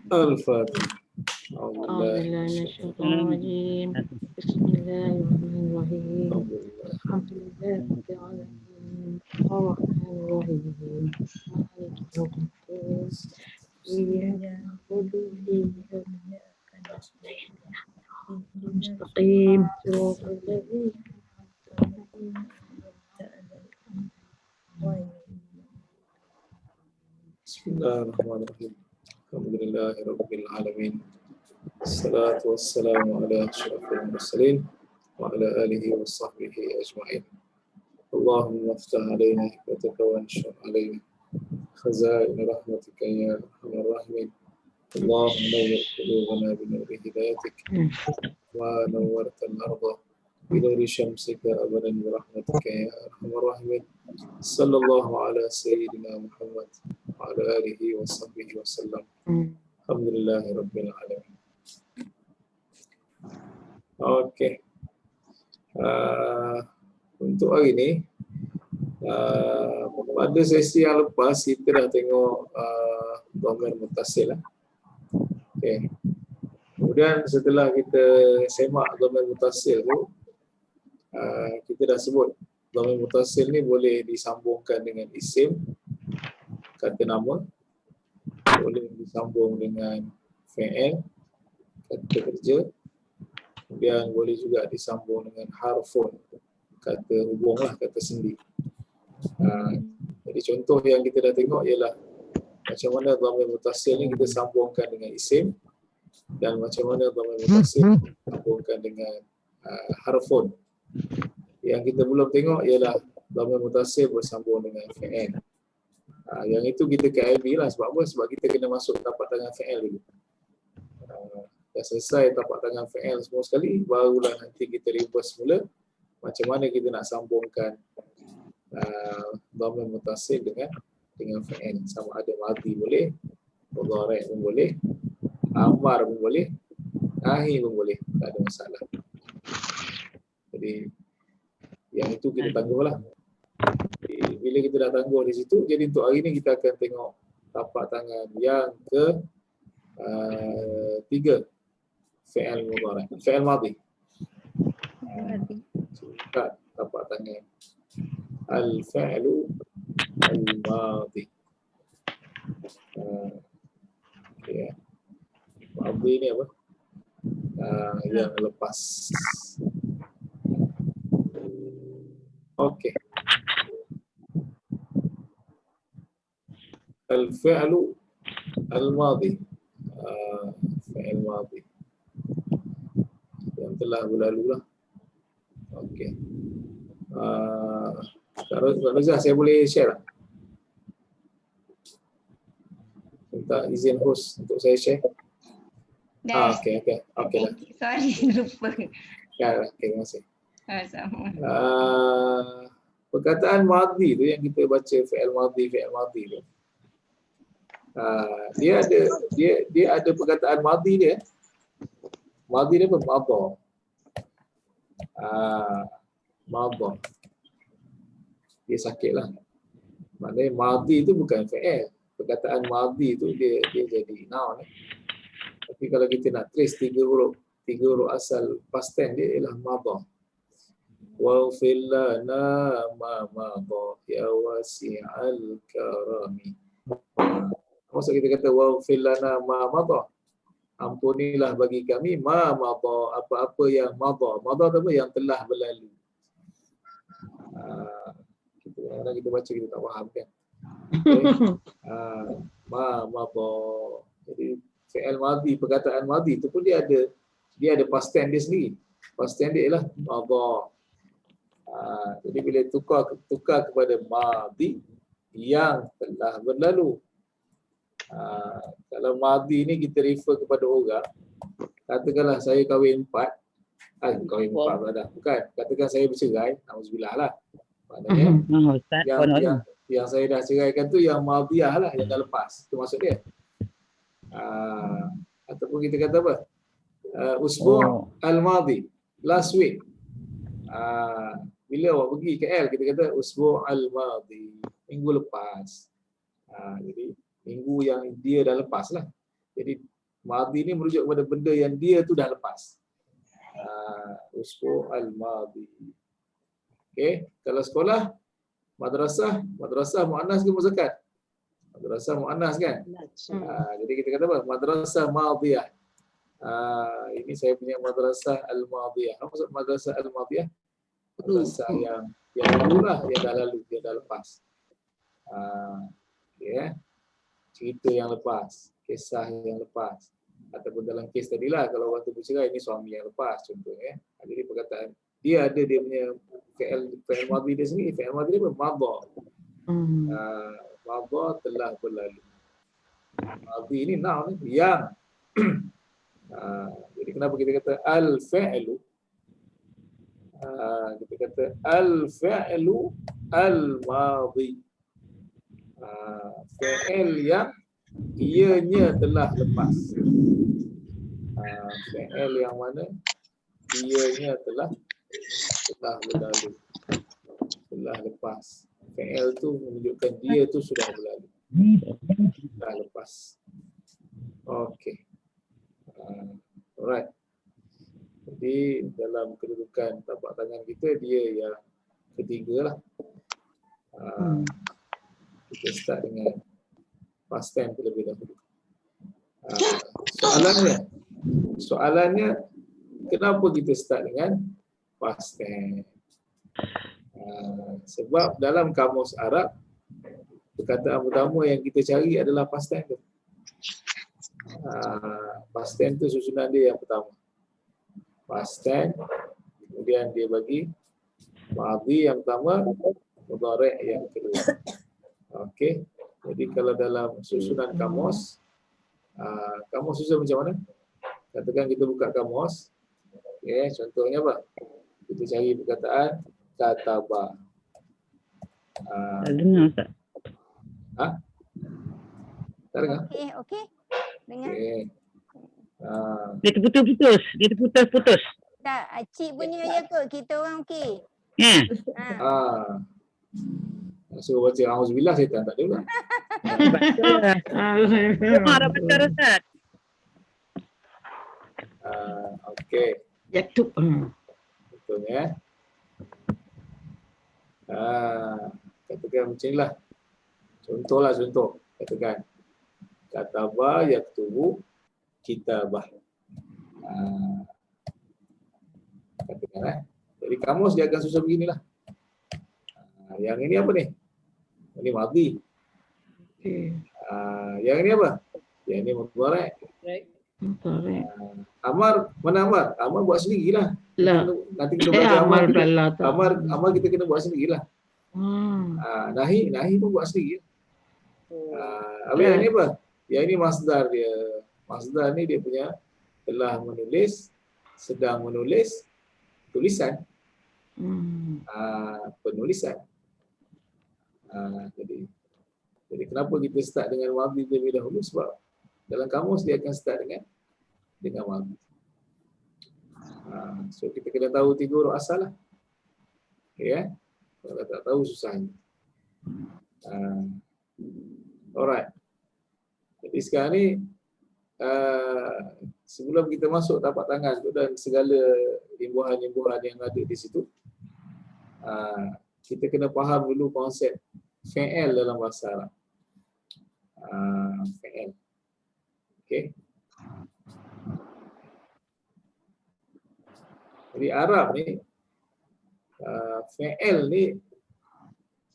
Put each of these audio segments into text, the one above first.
Al-Fatihah. أعوذ أعوذ بالله بالله من من الشيطان الشيطان الرجيم. بسم الله الرحمن الرحيم. الحمد لله. الحمد لله رب العالمين الرحمن الرحيم مالك يوم الدين إياك نعبد وإياك نستعين المستقيم صراط الذين بسم الله الرحمن الرحيم. الحمد لله رب العالمين. الصلاة والسلام على أشرف المرسلين وعلى آله وصحبه أجمعين. اللهم افتح علينا حكمتك وانشر علينا خزائن رحمتك يا أرحم الراحمين. اللهم نور قلوبنا بنور هدايتك ونورت الأرض بنور شمسك أبدا برحمتك يا أرحم الراحمين. صلى الله على سيدنا محمد وعلى آله وصحبه وسلم. الحمد لله رب العالمين. Okey. Untuk hari ini, pada sesi yang lepas kita dah tengok dhamir muttasil lah. Okey. Kemudian setelah kita semak dhamir muttasil tu, kita dah sebut dhamir muttasil ni boleh disambungkan dengan isim, kata nama, boleh disambung dengan fi'il, kata kerja, kemudian boleh juga disambung dengan harfun, kata hubung lah, kata sendi. Jadi contoh yang kita dah tengok ialah macam mana dhamir muttasil ni kita sambungkan dengan isim, dan macam mana dhamir muttasil sambungkan dengan harfun. Yang kita belum tengok ialah dhamir muttasil bersambung dengan fi'il. Yang itu kita KIV lah. Sebab apa? Sebab kita kena masuk tapak tangan fi'il dulu. Dah selesai tapak tangan fi'il semua sekali, barulah nanti kita reverse semula macam mana kita nak sambungkan dhamir muttasil dengan fi'il. Sama ada madhi boleh, mudhari' pun boleh, amar pun boleh, nahi pun boleh, tak ada masalah. Jadi yang itu kita tangguhlah. Jadi, bila kita dah tangguh di situ, jadi untuk hari ini kita akan tengok tapak tangan yang ke 3, fi'il mudhari', fi'il madhi. Kita tapak tangan al-fi'lu al-madhi. Okay. Madhi ni apa? Yang lepas. Okey. Al-fi'lu al-madhi. Fi'il madhi yang telah berlalu lah. Okey. Kak Razah, saya boleh share tak? Minta izin host untuk saya share. Okey lah. Sorry, lupa. Ya, okey, terima kasih. Sama. Perkataan madhi tu yang kita baca fi'il madhi tu. Dia ada perkataan madhi dia. Madhi dia apa? Madha. Madha. Dia sakitlah. Maknanya madhi itu bukan fi'il. Perkataan madhi itu dia jadi noun. Tapi kalau kita nak trace tiga huruf asal past tense dia ialah madha. Waghfir lana ma madha ya wasi'al karami. Maksud kita kata waghfir lana ma madha, ampunilah bagi kami ma madha, apa-apa yang madha. Madha tu apa? Yang telah berlalu. Kadang-kadang kita baca kita tak faham kan. Okay. Ma madha. Jadi fi'il madhi, perkataan madhi itu pun dia ada past tense dia sendiri. Past tense dia ialah madha. Jadi bila tukar kepada madhi yang telah berlalu. Kalau madhi ni kita refer kepada orang, katakanlah saya kahwin 4, kahwin 4 dah. Bukan, katakan saya bercerai, auzubillah lah. Maknanya yang saya dah ceraikan tu yang madhiyah lah, yang dah lepas. Itu maksud dia. Ataupun kita kata apa? Usbu' al-madhi, last week. Bila awak pergi KL, kita kata usbu' al-madhi, minggu lepas. Jadi minggu yang dia dah lepas lah. Jadi Madhi ni merujuk kepada benda yang dia tu dah lepas. Usbu al-madhi. Okey, kalau sekolah madrasah muannas ke muzakkar? Madrasah muannas kan? Jadi kita kata apa? Madrasah madhiyah. Ini saya punya madrasah al-madhiyah. Apa maksud madrasah al-madhiyah? Madrasah yang lalu lah, yang dah lalu, yang dah lepas. Okay, cerita yang lepas, kisah yang lepas. Ataupun dalam kes tadilah, kalau orang tu bercerai, ini suami yang lepas contohnya. Jadi perkataan dia ada dia punya fi'il madhi dia sendiri. Fi'il madhi dia madha. Madha telah berlalu. Madhi ini noun yang. Jadi kenapa kita kata al-fi'lu? Kita kata al-fi'lu al-madhi. Fi'il yang ianya telah lepas. Fi'il yang mana ianya telah berlalu, telah lepas. Fi'il tu menunjukkan dia tu sudah berlalu, sudah lepas. Okey. Alright. Jadi dalam kedudukan tapak tangan kita, dia yang ketiga lah. Kita start dengan past tense terlebih dahulu. Soalannya, kenapa kita start dengan past tense? Sebab dalam kamus Arab, perkataan pertama yang kita cari adalah past tense. Past tense tu susunan dia yang pertama. Past tense, kemudian dia bagi madhi yang pertama, mudhari' yang kedua. Okey. Jadi kalau dalam susunan kamus, kamus susun macam mana? Katakan kita buka kamus. Okey, contohnya apa? Kita cari perkataan kataba. Tak dengar tak? Tak dengar? Okey. Dengar. Okey. Dia terputus. Tak, cik punya je kot. Kita orang okey. Suruh baca auzubillah syaitan tak ada pula. Dah baca Ustaz. Okey. Yaktub. Betulnya. Katakan macam inilah. Contoh. Katakan kataba yaktubu kitabah. Katakan Jadi kamus dia akan susun beginilah. Yang ini apa ni? Ini madhi. Yang ini apa? Yang ini mudhari'. Amar, mana Amar? Amar buat sendirilah. Nanti kita baca Amar kita kena buat sendirilah. Nahi pun buat sendiri. Habis yang ini apa? Yang ini masdar dia. Masdar ni dia punya telah menulis, sedang menulis, tulisan. Penulisan. Jadi kenapa kita start dengan madhi terlebih dahulu? Sebab dalam kamus dia akan start dengan madhi. So kita kena tahu 3 huruf asal lah. Okay, kalau tak tahu susahnya. Alright. Jadi sekarang ni sebelum kita masuk tapak tangan tu dan segala imbuhan-imbuhan yang ada di situ, kita kena faham dulu konsep fi'il dalam bahasa Arab. Fi'il. Okey. Jadi Arab ni fi'il ni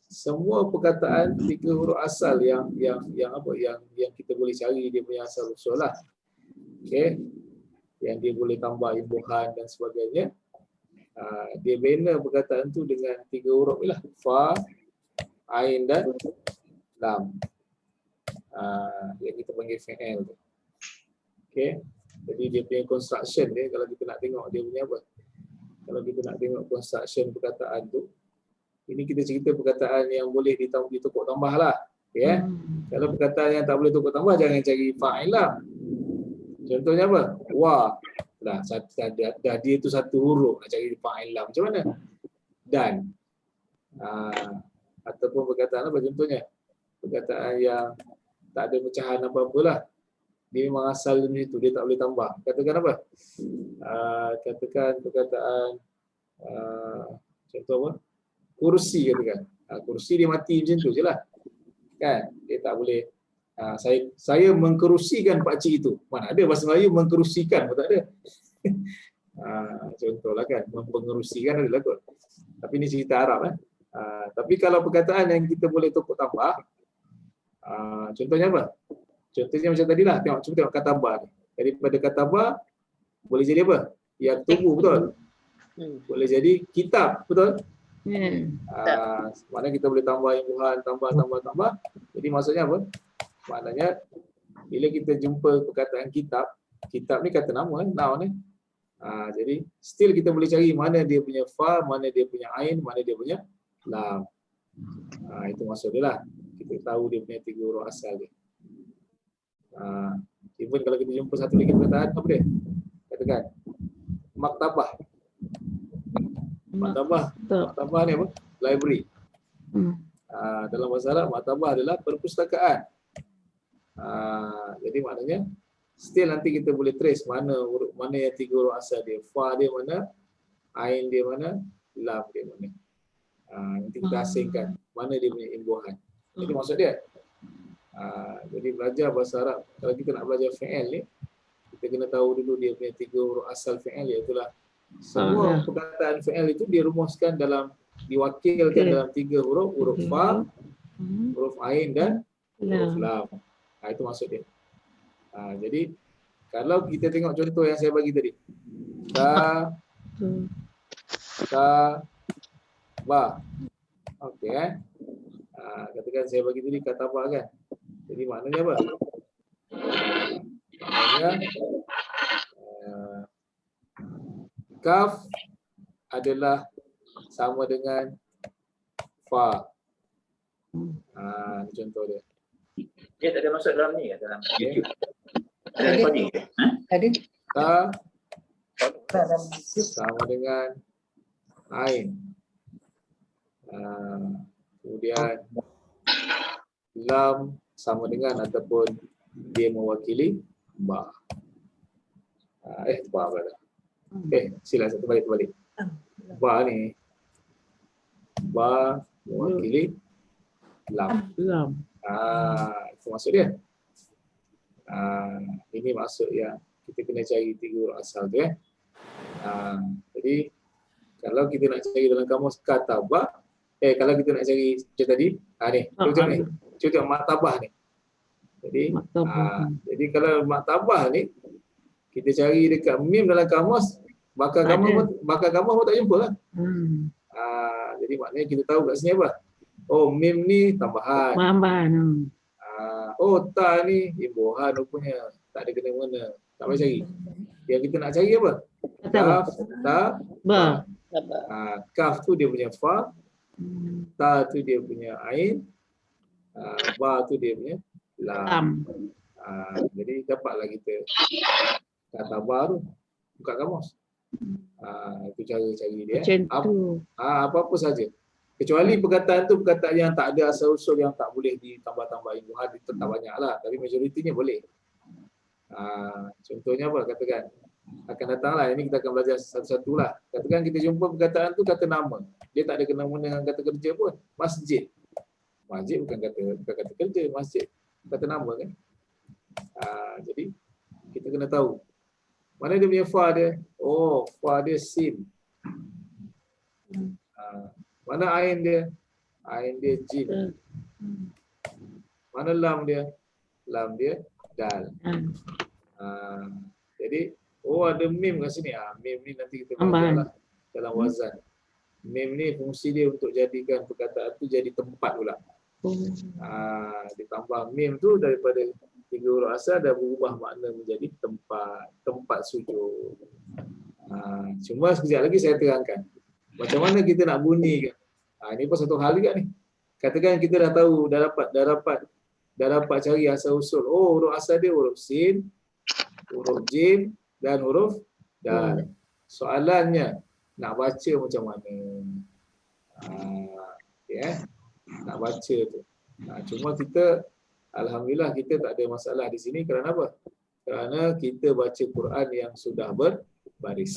semua perkataan 3 huruf asal yang kita boleh cari dia punya asal usul lah. Okey. Yang dia boleh tambah imbuhan dan sebagainya. Dia bina perkataan tu dengan 3 huruf lah. Fa, ain dan lam. Yang kita panggil fi'il tu. Okey. Jadi dia punya construction dia, kalau kita nak tengok dia punya apa? Kalau kita nak tengok construction perkataan tu, ini kita cerita perkataan yang boleh ditukar tambah lah. Okay, Kalau perkataan yang tak boleh tukar tambah, jangan cari fa'il lah. Contohnya apa? Wa. Dah dia tu 1 huruf, nak cari fa'il lah. Macam mana? Dan. Ataupun perkataan apa contohnya? Perkataan yang tak ada pecahan apa-apa lah. dia memang asal dia itu, dia tak boleh tambah. Katakan apa? Katakan perkataan contoh apa? Kursi katakan. Kursi dia mati macam tu je lah. Kan? Dia tak boleh saya mengkerusikan pak cik itu. Mana ada bahasa Melayu mengkerusikan, tak ada. Contohlah kan, mempengerusikan adalah kot. Tapi ini cerita Arab tapi kalau perkataan yang kita boleh tokok tambah, contohnya apa? Contohnya macam tadilah, cuba tengok katabah ni. Daripada katabah boleh jadi apa? Yang tubuh, betul? Boleh jadi kitab, betul? Maknanya kita boleh tambah imbuhan, tambah. Jadi maksudnya apa? Maknanya bila kita jumpa perkataan kitab ni kata nama, noun ni. Jadi still kita boleh cari mana dia punya fa, mana dia punya ain, mana dia punya lam. Itu maksud dia lah. Kita tahu dia punya 3 huruf asal dia. Even kalau kita jumpa satu lagi perkataan, apa dia? Katakan maktabah. Maktabah ni apa? Library. Dalam bahasa Arab, maktabah adalah perpustakaan. Jadi maknanya still nanti kita boleh trace mana yang 3 huruf asal dia. Fa dia mana, ain dia mana, lam dia mana. Nanti kita asingkan mana dia punya imbuhan. Jadi maksud dia. Jadi belajar bahasa Arab, kalau kita nak belajar fi'il ni, kita kena tahu dulu dia punya 3 huruf asal fi'il, iaitu semua perkataan fi'il itu dirumuskan diwakilkan dalam 3 huruf fa, huruf ain dan huruf lam. Itu maksud dia. Jadi kalau kita tengok contoh yang saya bagi tadi, ba. Okey katakan saya bagi tadi kata apa kan. Jadi maknanya apa? Maknanya kaf adalah sama dengan fa. Contoh dia. Dia tak ada masuk dalam ni, dalam YouTube. Ada recording ke? Ada. Ta sama dengan ain. Kemudian lam sama dengan ataupun dia mewakili ba. Ba berada. Sila satu balik. Ba ni. Ba mewakili lam. Itu maksud dia. Ini maksud yang kita kena cari 3 huruf asal tu. Jadi kalau kita nak cari dalam kamus katabah, kalau kita nak cari macam tadi, ni, cuba tengok maktabah ni. Jadi kalau maktabah ni kita cari dekat mim dalam kamus, bakal kamus pun tak jumpa lah. Jadi maknanya kita tahu kat sini apa? Oh, mim ni tambahan. Oh, ta ni imbuhan rupanya. Tak ada kena-mengena. Tak payah cari. Yang kita nak cari apa? Kaf, ta, ba. Kaf tu dia punya fa, ta tu dia punya ain, ba tu dia punya lam. Jadi dapatlah kita kata baru buka kamus. Itu cara cari dia. Apa-apa saja. Kecuali perkataan tu perkataan yang tak ada asal usul, yang tak boleh ditambah-tambah imbuhan, itu tak banyaklah, tapi majoritinya boleh. Contohnya apa? Katakan akan datanglah, ini kita akan belajar satu-satu lah. Katakan kita jumpa perkataan tu kata nama, dia tak ada kena-mengena dengan kata kerja pun. Masjid bukan kata kerja, masjid kata nama kan. Jadi kita kena tahu mana dia punya fa dia. Oh, fa dia sin. Mana ain dia? Ain dia jim. Mana lam dia? Lam dia dal. Jadi ada mim kat sini. Mim ni nanti kita belajarlah dalam wazan. Mim ni fungsi dia untuk jadikan perkataan tu jadi tempat pula. Ditambah mim tu daripada 3 huruf asal dah berubah makna menjadi tempat sujud. Cuma sekejap lagi saya terangkan macam mana kita nak bunyikan. Ini pun satu hal juga ni. Katakan kita dah tahu, dah dapat cari asal usul. Oh, huruf asal dia huruf sin, huruf jim dan huruf dal. Soalannya nak baca macam mana? Nak baca tu. Cuma kita alhamdulillah kita tak ada masalah di sini kerana apa? Kerana kita baca Quran yang sudah berbaris.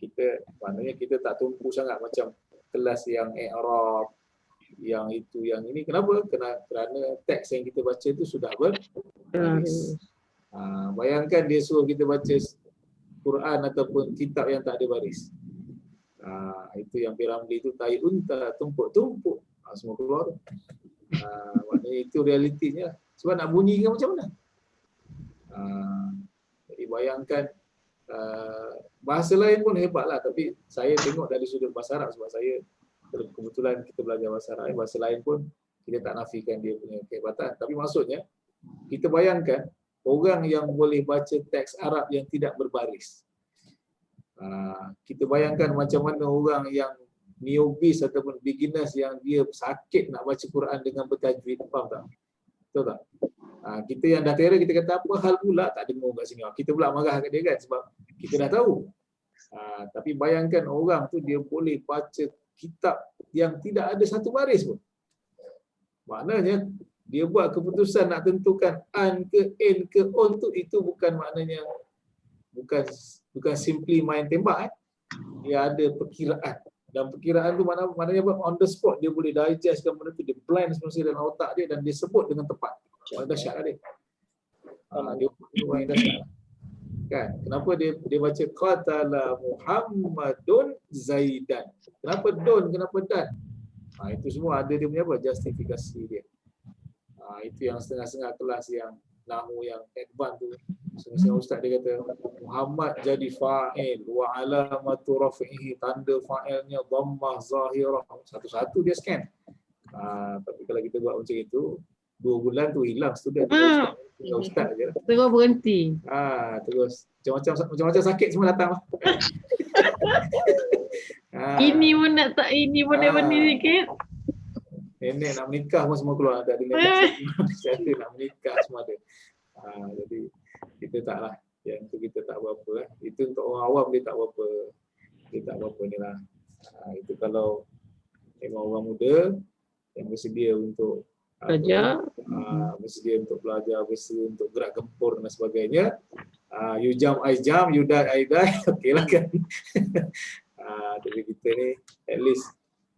Kita maknanya kita tak tumpu sangat macam kelas yang i'rab, yang itu, yang ini. Kenapa? Kerana teks yang kita baca itu sudah berbaris. Bayangkan dia suruh kita baca Quran ataupun kitab yang tak ada baris. Itu yang Piramli itu tai unta tumpuk-tumpuk. Semua keluar. Maknanya itu realitinya. Sebab nak bunyi ke macam mana? Jadi bayangkan bahasa lain pun hebatlah, tapi saya tengok dari sudut bahasa Arab sebab saya kebetulan kita belajar bahasa Arab. Bahasa lain pun kita tak nafikan dia punya kehebatan. Tapi maksudnya kita bayangkan orang yang boleh baca teks Arab yang tidak berbaris. Kita bayangkan macam mana orang yang newbies ataupun beginners yang dia sakit nak baca Quran dengan bertajwid. Faham tak? Betul tak? Kita yang dah terror, kita kata apa hal pula tak dengar kat sini. Kita pula marah kat dia kan sebab kita dah tahu. Tapi bayangkan orang tu dia boleh baca kitab yang tidak ada satu baris pun. Maknanya dia buat keputusan nak tentukan an ke in ke on tu, itu bukan maknanya bukan simply main tembak. Dia ada perkiraan. Dan perkiraan tu maknanya apa? On the spot dia boleh digestkan benda tu, dia blend semua dalam otak dia dan dia sebut dengan tepat. Orang dahsyat lah dia. Dia orang yang dahsyat lah. Kan? Kenapa dia baca qatala Muhammadun Zaidan. Kenapa don, kenapa dan? Itu semua ada dia punya apa? Justifikasi dia. Itu yang setengah-setengah kelas yang nahu yang advance tu. Setengah-setengah ustaz dia kata Muhammad jadi fa'il wa alamatu raf'ihi, tanda fa'ilnya dhammah zahirah. Satu-satu dia scan. Tapi kalau kita buat macam itu 2 bulan tu hilang student. Ustaz je. Terus berhenti. Terus macam-macam sakit semua datang lah. Ini pun nak tak, ini pun nak benda sikit. Nenek nak menikah pun semua keluar. Ada nenek siapa nak menikah semua ada. Jadi kita taklah. Yang tu kita tak berapa lah. Itu untuk orang awam dia tak berapa. Dia tak berapa ni lah. Itu kalau memang orang muda yang bersedia untuk Belajar. bersedia untuk belajar, bersedia untuk gerak gempur dan sebagainya. You jump, I jump, you die, I die. Okey lah kan. Tapi kita ni at least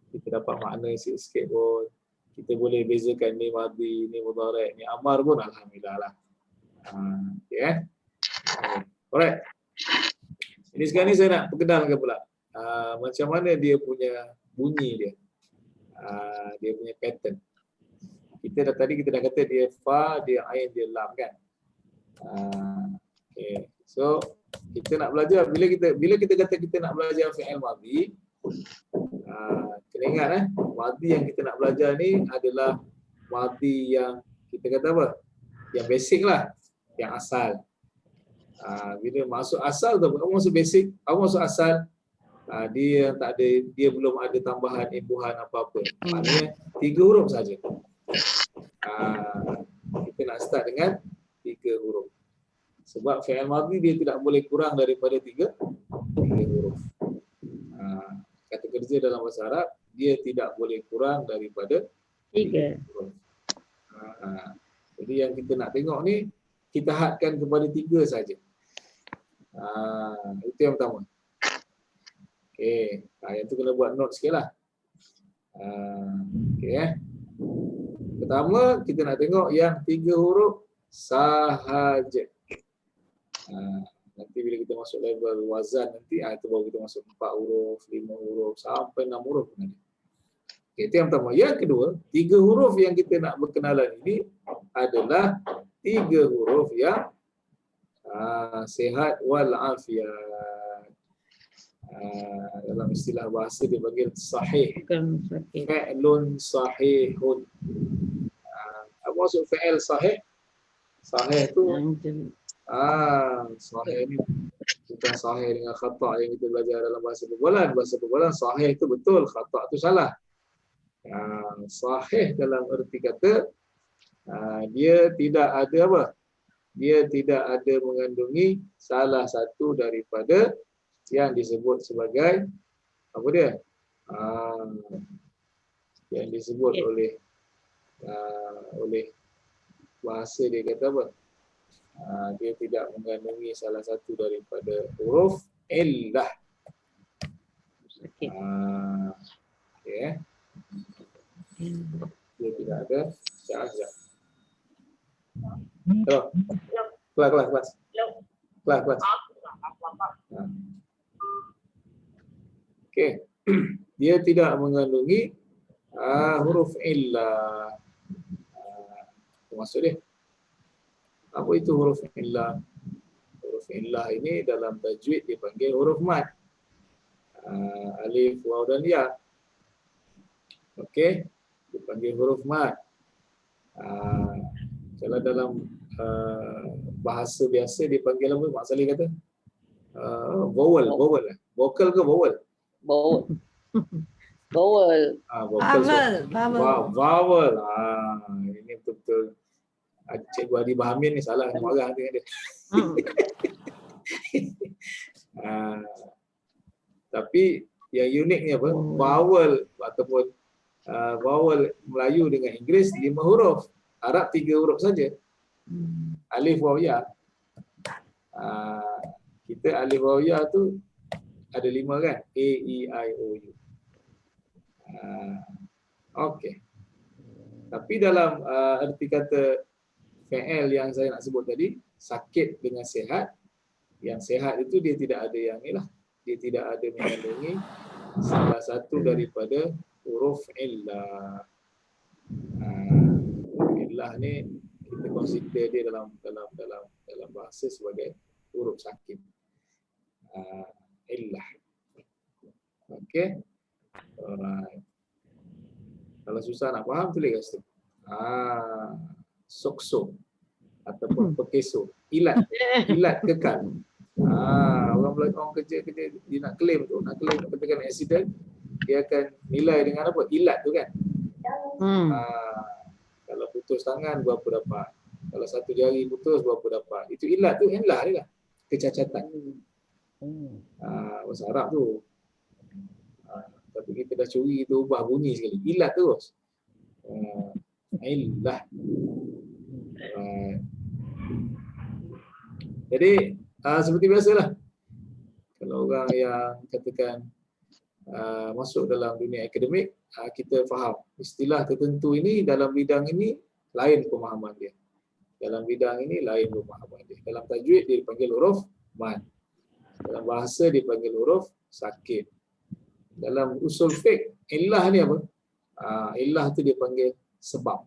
kita dapat makna sikit-sikit pun. Kita boleh bezakan ni madhi, ni mudhari', ni amar pun alhamdulillah lah. Okay, alright. Ini sekarang ni saya nak perkenalkan pula macam mana dia punya bunyi dia. Dia punya pattern. Tadi kita dah kata dia fa, dia ain, dia lam kan. Okay. So kita nak belajar bila kita kata kita nak belajar fi'il madhi, kena ingat madhi yang kita nak belajar ni adalah madhi yang kita kata apa? Yang basic lah, yang asal. Bila masuk asal tu, apa maksud basic? Apa maksud asal? Dia tak ada, dia belum ada tambahan imbuhan apa-apa. Maknanya 3 huruf saja. Kita nak start dengan 3 huruf. Sebab fi'il madhi dia tidak boleh kurang daripada 3 huruf. Kata kerja dalam bahasa Arab dia tidak boleh kurang daripada 3 huruf. Jadi yang kita nak tengok ni kita hadkan kepada 3 saja. Itu yang pertama. Okey, yang tu kena buat note sikitlah. Okey Pertama kita nak tengok yang 3 huruf sahaja. Nanti bila kita masuk level wazan nanti itu baru kita masuk 4 huruf, 5 huruf sampai 6 huruf pun ada. Okey, itu yang pertama. Yang kedua, 3 huruf yang kita nak berkenalan ini adalah 3 huruf yang sihat wal afiat. Dalam istilah bahasa dia panggil sahih. Fi'lun sahihun. Apa maksud fi'il sahih? Sahih tu sahih ni bukan sahih dengan khata' yang kita belajar dalam bahasa perbualan. Bahasa perbualan sahih tu betul, khata' tu salah. Sahih dalam erti kata dia tidak ada apa? Dia tidak ada mengandungi salah satu daripada yang disebut sebagai apa dia? Yang disebut oleh bahasa dia kata apa? Dia tidak mengandungi salah satu daripada huruf illah. Sakit. Okay. Dia tidak ada syahzat. Hello. Kelas. Okey. Dia tidak mengandungi huruf illah. Apa maksud dia? Apa itu huruf illah? Huruf illah ini dalam tajwid dipanggil huruf mad. Alif, waw dan ya. Okey, dipanggil huruf mad. Kalau dalam bahasa biasa dipanggil apa? Mak Saleh kata vowel. Vokal ke vowel? Bawal. Bawal. Vowel. Vowel. Ini betul-betul Cikgu Adi Bahamin ni salah marah dengan dia. Tapi yang uniknya apa? Vowel ataupun vowel Melayu dengan Inggeris 5 huruf. Arab 3 huruf saja. Alif, waw, ya. Kita alif, waw, ya tu ada 5 kan? A, E, I, O, U. Okey. Tapi dalam arti kata fi'il yang saya nak sebut tadi, sakit dengan sihat. Yang sihat itu dia tidak ada yang inilah. Dia tidak ada mengandungi salah satu daripada huruf illah. Illah ni kita consider dia dalam bahasa sebagai huruf sakit. Illah. Okey. Alright. Kalau susah nak faham tulis kat situ. Sokso ataupun pekeso. Ilat kekal. Orang kerja dia nak claim katakan accident, dia akan nilai dengan apa? Ilat tu kan. Kalau putus tangan berapa dapat? Kalau satu jari putus berapa dapat? Itu ilat tu, illah dia lah. Kecacatan. Bahasa Arab tu. Tapi kita dah curi, kita ubah bunyi sekali. Ilat terus. Illah. Jadi seperti biasalah. Kalau orang yang katakan masuk dalam dunia akademik, kita faham istilah tertentu ini dalam bidang ini lain pemahaman dia. Dalam bidang ini lain pemahaman dia. Dalam tajwid dia dipanggil huruf mad. Dalam bahasa dipanggil huruf sakit. Dalam usul fiqh, illah ni apa? Illah tu dia panggil sebab.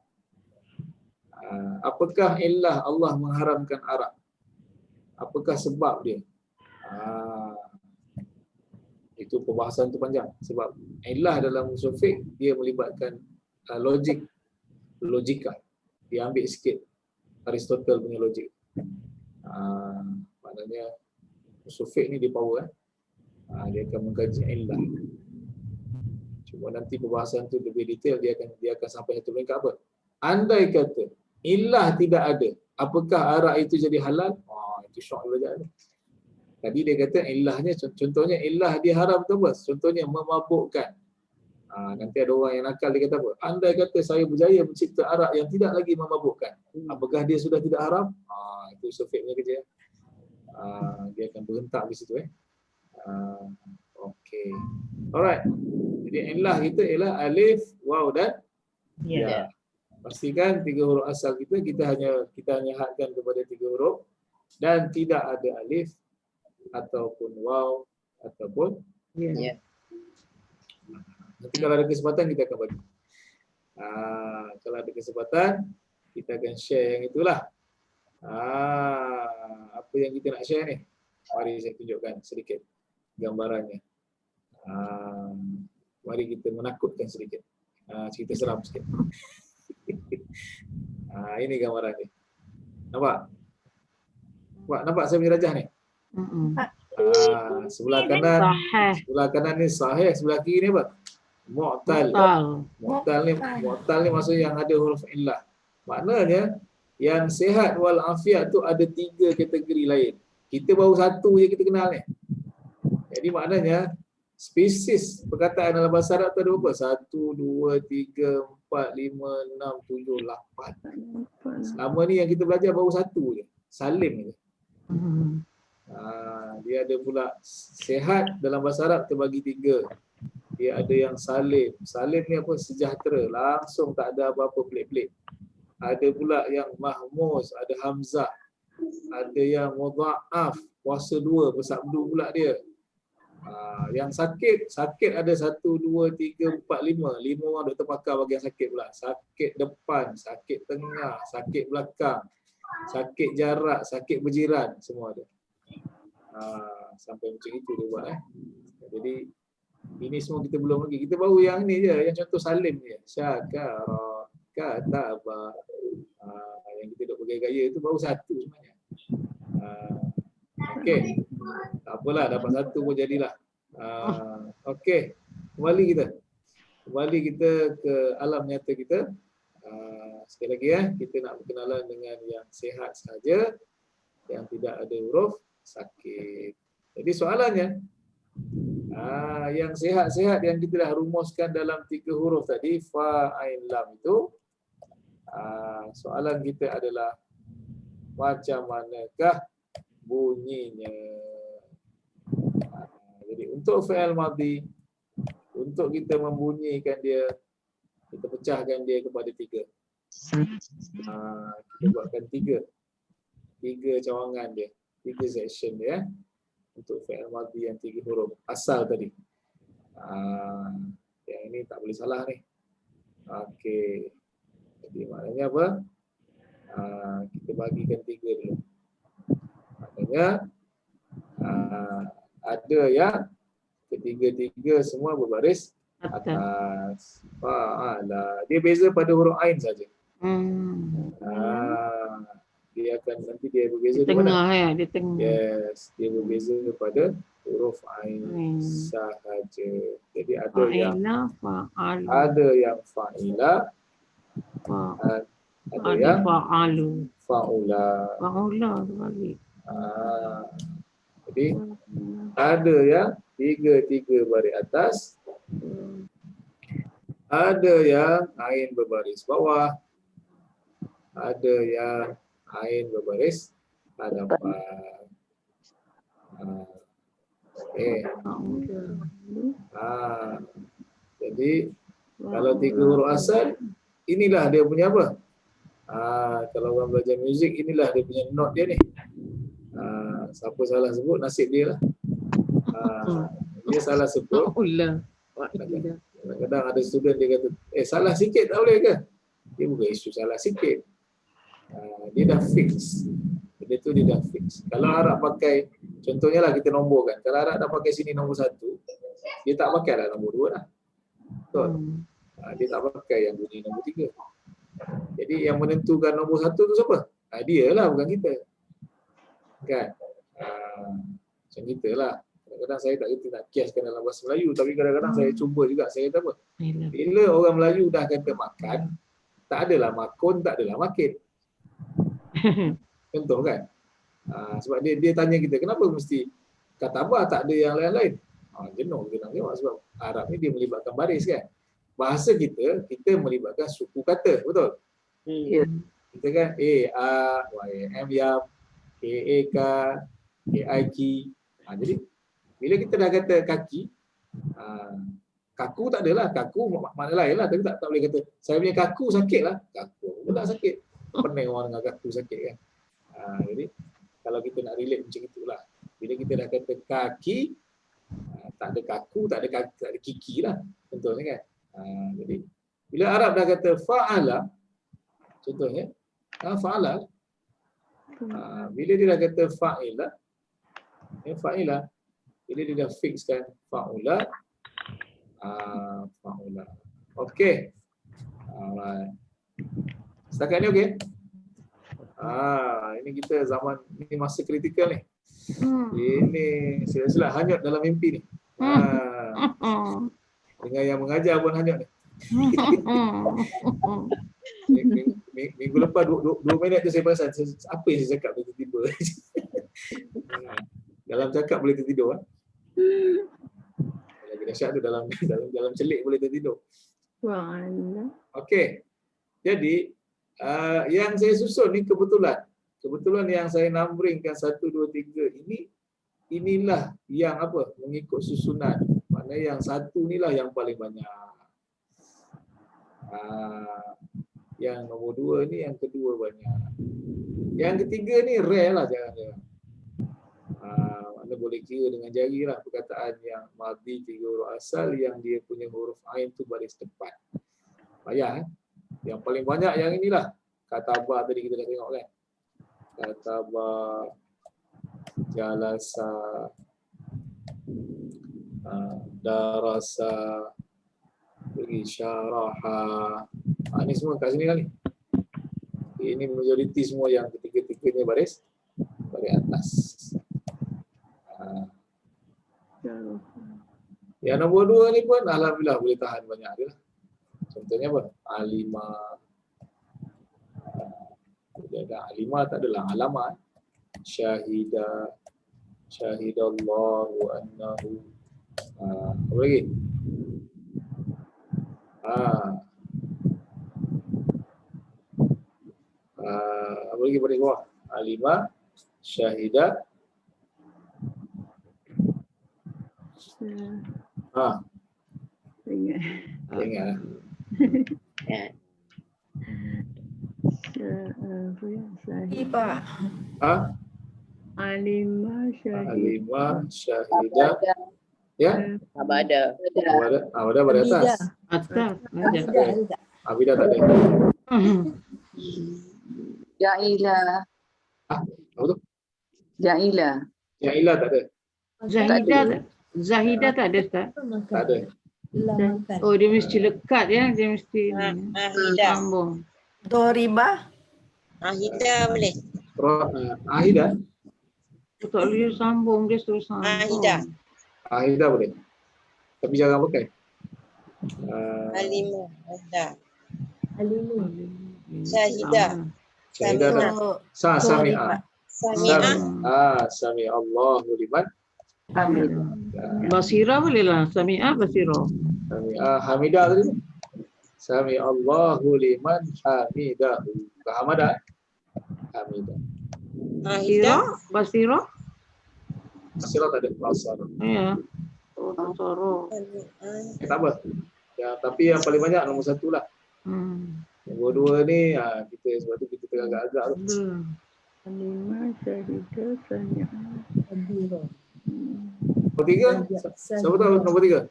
Apakah illah Allah mengharamkan arak? Apakah sebab dia? Itu perbahasan tu panjang. Sebab illah dalam usul fiqh dia melibatkan logika. Dia ambil sikit Aristotle punya logik. Maknanya usul fiqh ni dia power. Dia akan mengkaji illah. Cuma nanti perbahasan tu lebih detail, dia akan sampai satu peringkat apa? Andai kata illah tidak ada, apakah arak itu jadi halal? Itu syok belajar ni. Tadi dia kata illahnya, contohnya illah dia haram tu apa? Contohnya memabukkan. Nanti ada orang yang nakal, dia kata apa? Andai kata saya berjaya mencipta arak yang tidak lagi memabukkan, apakah dia sudah tidak haram? Itu sufik punya kerja. Dia akan berhentak di situ. Okey. Alright. Jadi illah kita ialah alif, waw dan ya. Pastikan 3 huruf asal kita hanya hadkan kepada 3 huruf dan tidak ada alif ataupun waw ataupun ya. Nanti kalau ada kesempatan kita akan bagi. Kalau ada kesempatan kita akan share yang itulah. Apa yang kita nak share ni? Mari saya tunjukkan sedikit gambarannya. Mari kita menakutkan sedikit. Cerita seram sikit. Ini gambaran ni. Nampak? Nampak saya punya rajah ni? Sebelah kanan ni sahih, sebelah kiri ni apa? Mu'tal. Mu'tal ni maksud yang ada huruf illah. Maknanya yang sihat wal afiat tu ada 3 kategori lain. Kita baru 1 je kita kenal ni. Jadi maknanya spesies perkataan dalam bahasa Arab tu ada berapa? 1, 2, 3, 4, 5, 6, 7, 8. Selama ni yang kita belajar baru 1 je. salim ni. Dia ada pula sehat, dalam bahasa Arab terbagi 3. Dia ada yang salim. Salim ni apa? Sejahtera, langsung tak ada apa-apa pelik-pelik. Ada pula yang mahmuz, ada hamzah. Ada yang mudha'af, kuasa 2, bersabdu pula dia. Yang sakit ada 1, 2, 3, 4, 5. 5 orang doktor pakar bagi yang sakit pula. Sakit depan, sakit tengah, sakit belakang, sakit jarak, sakit berjiran, semua ada. Sampai macam itu dia buat. Jadi ini semua kita belum lagi. Kita baru yang ni je, yang contoh salim ni. Syakara, kataba. Yang kita duk bergaya-gaya tu baru 1 sebenarnya. Okey. Tak apalah, dapat 1 pun jadilah. Okey. Kembali kita ke alam nyata kita. Sekali lagi kita nak berkenalan dengan yang sihat saja, yang tidak ada huruf sakit. Jadi soalannya, yang sihat-sihat yang kita dah rumuskan dalam 3 huruf tadi, fa, ain, lam itu, soalan kita adalah macam manakah bunyinya. Jadi untuk fi'il madhi, untuk kita membunyikan dia, kita pecahkan dia kepada 3. Kita buatkan 3 cawangan dia, 3 section dia untuk fi'il madhi yang 3 huruf asal tadi. Yang ini tak boleh salah ni. Okey. Jadi maknanya apa? Kita bagikan 3 dulu. Maknanya ada yang ketiga-tiga semua berbaris atas. Fa'ala. Dia beza pada huruf ain saja. Dia akan nanti dia berbeza di mana? Di tengah. Yes, dia berbeza pada huruf ain sahaja. Jadi ada yang fa'ala. Ada yang fa'ila, ada yang fa'alu. fa'ula. Fa'ula balik. Jadi ada yang 3 baris atas, ada yang ain berbaris bawah, ada yang ain berbaris hadapan. Jadi kalau 3 huruf asal, inilah dia punya apa? Kalau orang belajar muzik, inilah dia punya note dia ni. Siapa salah sebut, nasib dia lah. Dia salah sebut. Kadang-kadang ada student dia kata, salah sikit tak boleh ke? Dia bukan isu salah sikit. Dia dah fix. Benda tu dia dah fix. Kalau Arab pakai, contohnya lah kita nomborkan. Kalau Arab dah pakai sini nombor 1, dia tak pakai lah nombor 2 lah. Betul? Dia tak pakai yang bunyi nombor 3. Jadi yang menentukan nombor 1 tu siapa? Dia lah, bukan kita. Kan? Macam kita lah. Kadang-kadang saya tak kata nak kiaskan dalam bahasa Melayu, tapi kadang-kadang saya cuba juga. Saya kata apa? Bila orang Melayu dah kata makan, tak adalah makun, tak adalah makin. Contoh kan? Sebab dia tanya kita, kenapa mesti katabah, tak ada yang lain-lain? Jenuh kita nak jawab sebab Arab ni dia melibatkan baris kan. Bahasa kita melibatkan suku kata, betul? Kita kan A, Y, M, Yam, K, A, K, A, I, K. Jadi bila kita dah kata kaki, kaku tak adalah, kaku makna lain lah, tapi tak boleh kata saya punya kaku sakit lah, kaku pula sakit. Pening orang dengan kaku sakit kan. Jadi kalau kita nak relate macam itulah. Bila kita dah kata kaki, tak ada kaku, tak ada kiki lah, contohnya kan. Jadi bila Arab dah kata fa'ala, contohnya fa'ala, bila dia dah kata fa'ila, fa'ila, bila dia dah fixkan fa'ula, fa'ula. Okey. Alright. Setakat ni okey? Ini kita zaman, ini masa kritikal ni. Ini sila-sila hanyut dalam mimpi ni. Dengan yang mengajar pun hanyut ni. Minggu lepas 2 minit tu saya perasan apa yang saya cakap boleh tiba-tiba. Dalam cakap boleh tertidur. Lagi dahsyat tu dalam celik boleh tertidur. Okey. Jadi yang saya susun ni kebetulan. kebetulan yang saya numbering-kan 1, 2, 3 inilah yang apa? Mengikut susunan. Mana yang satu inilah yang paling banyak. Yang nombor 2 ni yang kedua banyak. Yang ketiga ni rare lah jangan. Anda boleh kira dengan jari lah perkataan yang madhi 3 huruf asal yang dia punya huruf ain tu baris tepat. Payah. Yang paling banyak yang inilah. Kataba tadi kita dah tengok kan. Kataba, jalasa, darasa, lagi syaraha. Ini semua kat sini lah ni. Ini majoriti semua yang ketiga-tiganya baris atas. Yang nombor 2 ni pun alhamdulillah boleh tahan banyak dia lah. Contohnya apa? Alimah. Alimah tak adalah alamat. Syahidah. Syahidallahu annahu. Apa lagi? Apa lagi pada bawah? Alimah, syahidah. Ingat. Pak. Alimah syahidah. Ya? Abada. Abada pada atas. Atas. Abidah tak ada. Ja'ilah. Apa tu? Ja'ilah. Ja'ilah tak ada. Zahidah tak ada, Ustaz? Tak ada. Oh, dia mesti lekat ya, dia mesti sambung. Doriba. Ahida boleh. Ahidah. Tak boleh sambung, dia terus sambung. Ahidah boleh. Tapi jangan pakai. Alimah. Syahidah. Syahidah. Sami'ah. Sami Allahu liman. Basira boleh lah. Sami'ah, basira. Hamidah tadi. Sami Allahu liman hamidahu. Hamidah. Hamidah. Basira. Basira tak ada. Basara. Ya. Basara. Tak apa. Ya, tapi yang paling banyak nombor 1 lah. Nombor 2 ni kita sebab tu kita tengah agak-agak tu. Alimah, syahidah, sami'ah. Nombor 3? Siapa tahu nombor 3?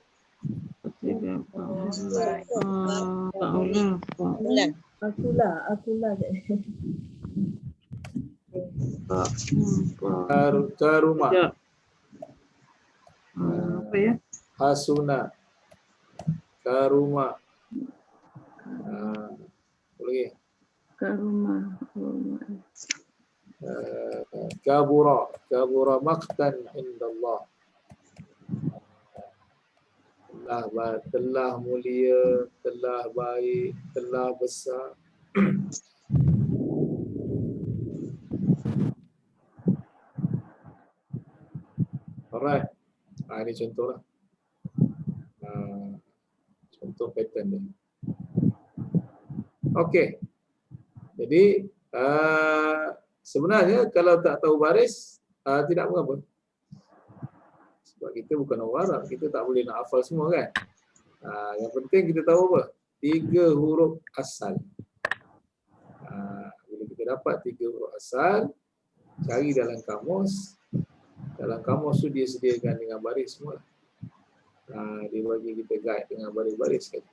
Akulah. Karumah. Apa ya? Hasuna. Karumah. Apa lagi? Karumah. Kabura maqtan indallah. Telah mulia, telah baik, telah besar. Alright. Ini contoh lah. Contoh pattern dia. Okey. Jadi sebenarnya kalau tak tahu baris tidak mengapa. Sebab kita bukan orang Arab, kita tak boleh nak hafal semua kan. Yang penting kita tahu apa? 3 huruf asal. Bila kita dapat 3 huruf asal, cari dalam kamus. Dalam kamus tu dia sediakan dengan baris semua. Dia bagi kita guide dengan baris-baris kan.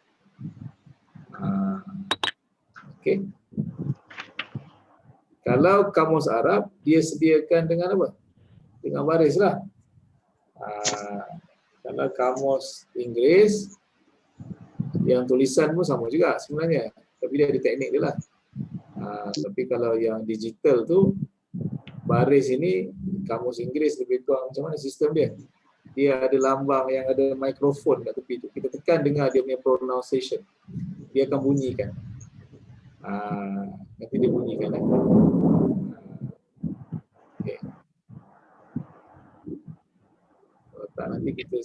Okey. Kalau kamus Arab, dia sediakan dengan apa? Dengan baris lah. Kalau kamus Inggeris, yang tulisan pun sama juga sebenarnya. Tapi dia ada teknik dia lah. Tapi kalau yang digital tu, baris ini, kamus Inggeris lebih kurang macam mana sistem dia? Dia ada lambang yang ada mikrofon kat tepi tu. Kita tekan dengar dia punya pronunciation. Dia akan bunyikan. Nanti dia bunyikan. Okay. Tak, nanti kita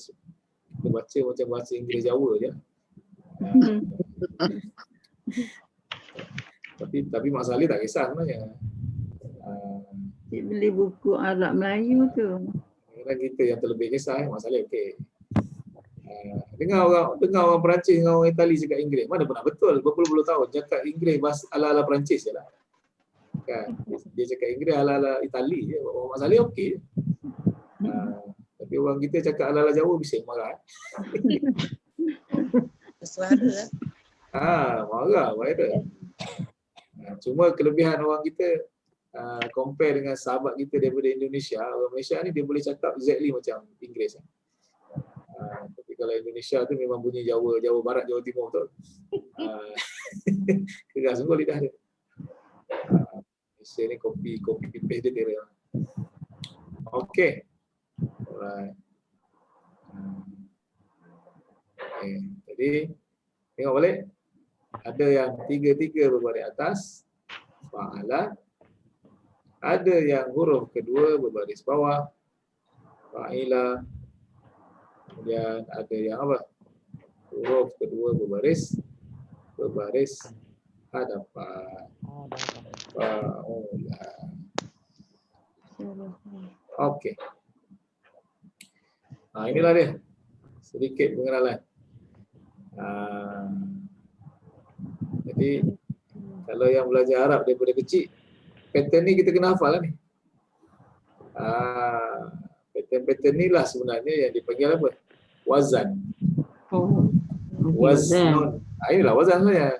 baca macam bahasa Inggeris Jawa je. Tapi masalah tak kisah sebenarnya. Cik beli buku Arab Melayu tu. Kadang kita yang terlebih kisah, masalah okey. Dengar orang Perancis dengan orang Itali cakap Inggeris, mana pernah betul berpuluh-puluh tahun cakap Inggeris bahasa ala-ala Perancis je lah. Kan? Dia cakap Inggeris ala-ala Itali je, masalah okey. Tapi orang kita cakap ala-ala Jawa bising marah. Suara. Marah, viral. Cuma kelebihan orang kita compare dengan sahabat kita daripada Indonesia, orang Malaysia ni dia boleh cakap exactly macam Inggeris. Tapi kalau Indonesia tu memang bunyi Jawa Barat, Jawa Timur betul. Keras sungguh lidah dia. Malaysia ni copy paste dia kira. Okey. Alright. Okay. Jadi tengok balik. Ada yang tiga berbaris atas, fa'ala. Ada yang huruf kedua berbaris bawah, fa'ila. Kemudian ada yang apa? Huruf kedua berbaris hadapan. Fa'ula. Okey. Inilah dia. Sedikit pengenalan. Jadi kalau yang belajar Arab daripada kecil, pattern ni kita kena hafal lah ni. Pattern ni lah sebenarnya yang dipanggil apa? Wazan. Wazan. Inilah wazan sebenarnya.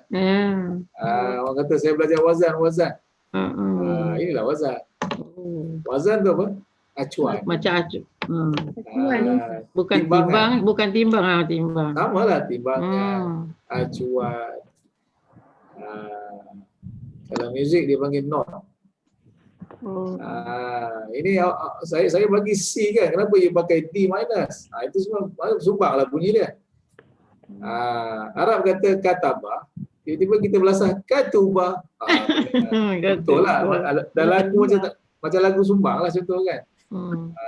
Orang kata saya belajar wazan. Inilah wazan. Wazan tu apa? Acuan. Macam acuan. Bukan Timbangan. timbang. Sama lah timbangnya, acuan. Kalau muzik dia panggil not. Ini saya bagi C kan. Kenapa dia pakai D minus? Itu semua sumbanglah bunyi dia. Arab kata kataba, tiba-tiba kita belasah katuba. Betul lah. Dan lagu macam lagu sumbang lah contoh kan.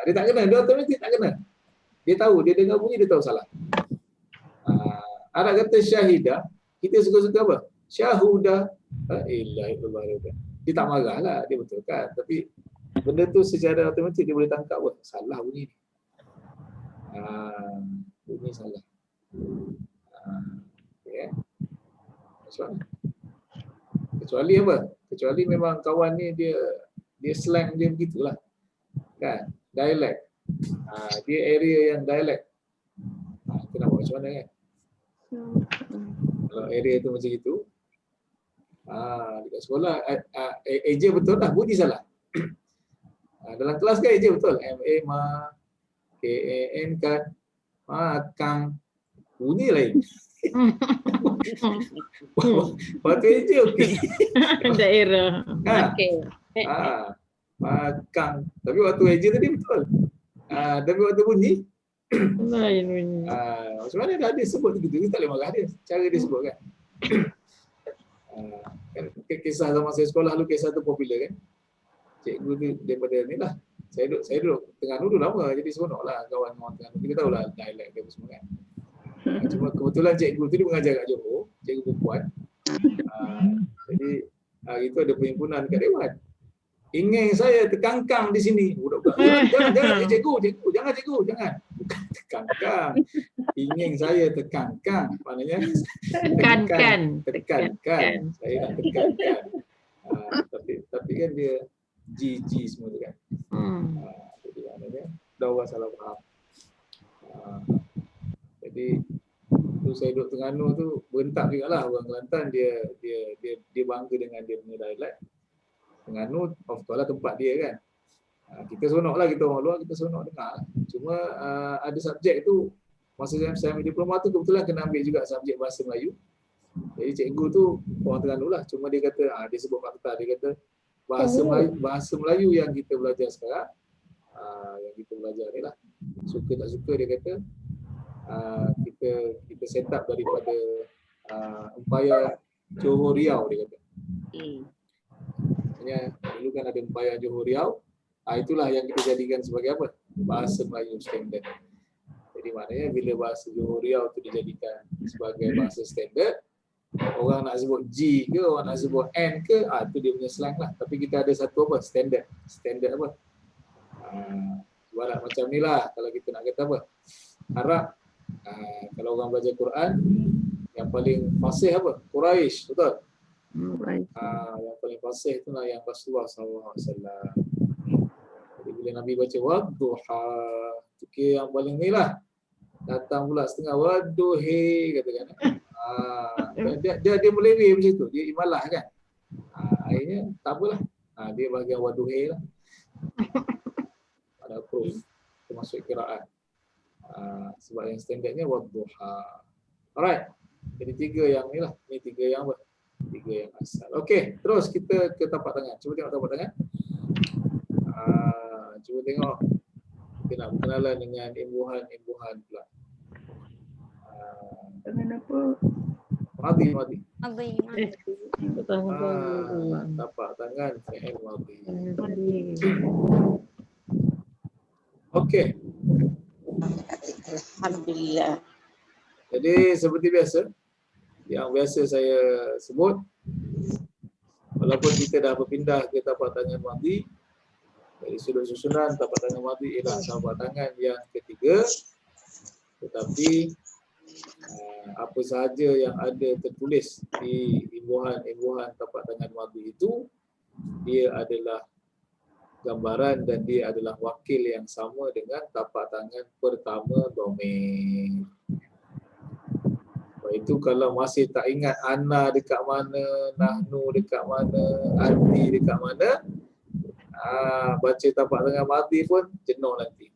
Dia tak kena, dia automatik tak kena. Dia tahu, dia dengar bunyi dia tahu salah. Arab kata syahidah, kita suka-suka apa? Syahudah. Dia tak marah lah, dia betulkan. Tapi benda tu secara automatik dia boleh tangkap apa? Salah bunyi ni. Bunyi salah. Okay. Kecuali apa? Kecuali memang kawan ni dia slang dia begitulah. Kan? Dialek. Dia area yang dialek. Kita nak buat macam mana kan? Kalau area tu macam itu, dekat sekolah eja betul dah, bunyi salah. Dalam kelas kan eja betul. M-A-M-A, K-A-N kan, makang, bunyi lain. Waktu eja okey. Daerah. Makang. Tapi waktu eja tadi betul. Tapi waktu bunyi Lain bunyi. macam mana dah dia sebut begitu, kita tak boleh marah dia. Cara dia sebut kan. Kan kisah zaman saya sekolah dulu, kisah tu popular kan. Cikgu tu daripada ni lah. Saya duduk Terengganu dulu lama, jadi seronok lah kawan orang Terengganu. Kita tahulah dialek dia semua kan. Cuma kebetulan cikgu tu dia mengajar kat Johor, cikgu perempuan. Jadi itu ada perhimpunan kat Dewan. Ingin saya terkangkang di sini. Budak-budak, jangan cikgu, jangan cikgu, jangan. Bukan terkangkang. Ingin saya terkangkang. Maknanya tekankan. Saya nak tekankan. Tapi kan dia G semua tu kan. Jadi maknanya dah orang salah faham. Jadi tu saya duduk Terengganu tu berentak jugalah orang Kelantan, dia bangga dengan dia punya dialek. Terengganu of course lah tempat dia kan. Kita seronok lah, kita orang luar kita seronok dengar. Cuma ada subjek tu masa saya ambil diploma tu kebetulan kena ambil juga subjek bahasa Melayu. Jadi cikgu tu orang Terengganu lah, cuma dia kata dia sebut fakta, dia kata bahasa Melayu yang kita belajar sekarang, yang kita belajar ni lah, suka tak suka dia kata kita set up daripada umpaya Johor Riau dia kata. Maksudnya dulu kan ada umpaya Johor Riau, itulah yang kita jadikan sebagai apa? Bahasa Melayu standard. Jadi maknanya bila bahasa Johor Riau itu dijadikan sebagai bahasa standard, Orang nak sebut G ke, orang nak sebut N ke, tu dia punya slang lah. Tapi kita ada satu apa? Standard apa? Ibarat macam ni lah kalau kita nak kata apa? Arab, kalau orang belajar Quran, yang paling fasih apa? Quraisy, betul? Yang paling fasih itulah yang Rasulullah SAW. Jadi bila Nabi baca wadduha, fikir yang paling ni lah. Datang pula setengah wadduhi, katakan. Dia meleweh macam tu, dia imalah kan. Akhirnya tak apalah. Dia bahagian wadduhi lah. Ada proof termasuk qiraat. Sebab yang standardnya wadduha. Alright. Jadi tiga yang ni lah. Ni tiga yang apa? Tiga yang asal. Okey, terus kita ke tapak tangan. Cuba tengok tapak tangan. Cuba tengok. Kita nak berkenalan dengan imbuhan pula. Tangan apa? Madhi. Tapak tangan fi'il madhi. Okey. Alhamdulillah. Jadi seperti biasa, yang biasa saya sebut, walaupun kita dah berpindah ke tapak tangan madhi, dari sudut susunan tapak tangan madhi ialah tapak tangan yang ketiga, tetapi apa sahaja yang ada tertulis di imbuhan tapak tangan madhi itu, dia adalah gambaran dan dia adalah wakil yang sama dengan tapak tangan pertama dhamir. Sebab itu kalau masih tak ingat ana dekat mana, nahnu dekat mana, anti dekat mana, baca tapak tangan madhi pun jenuh nanti.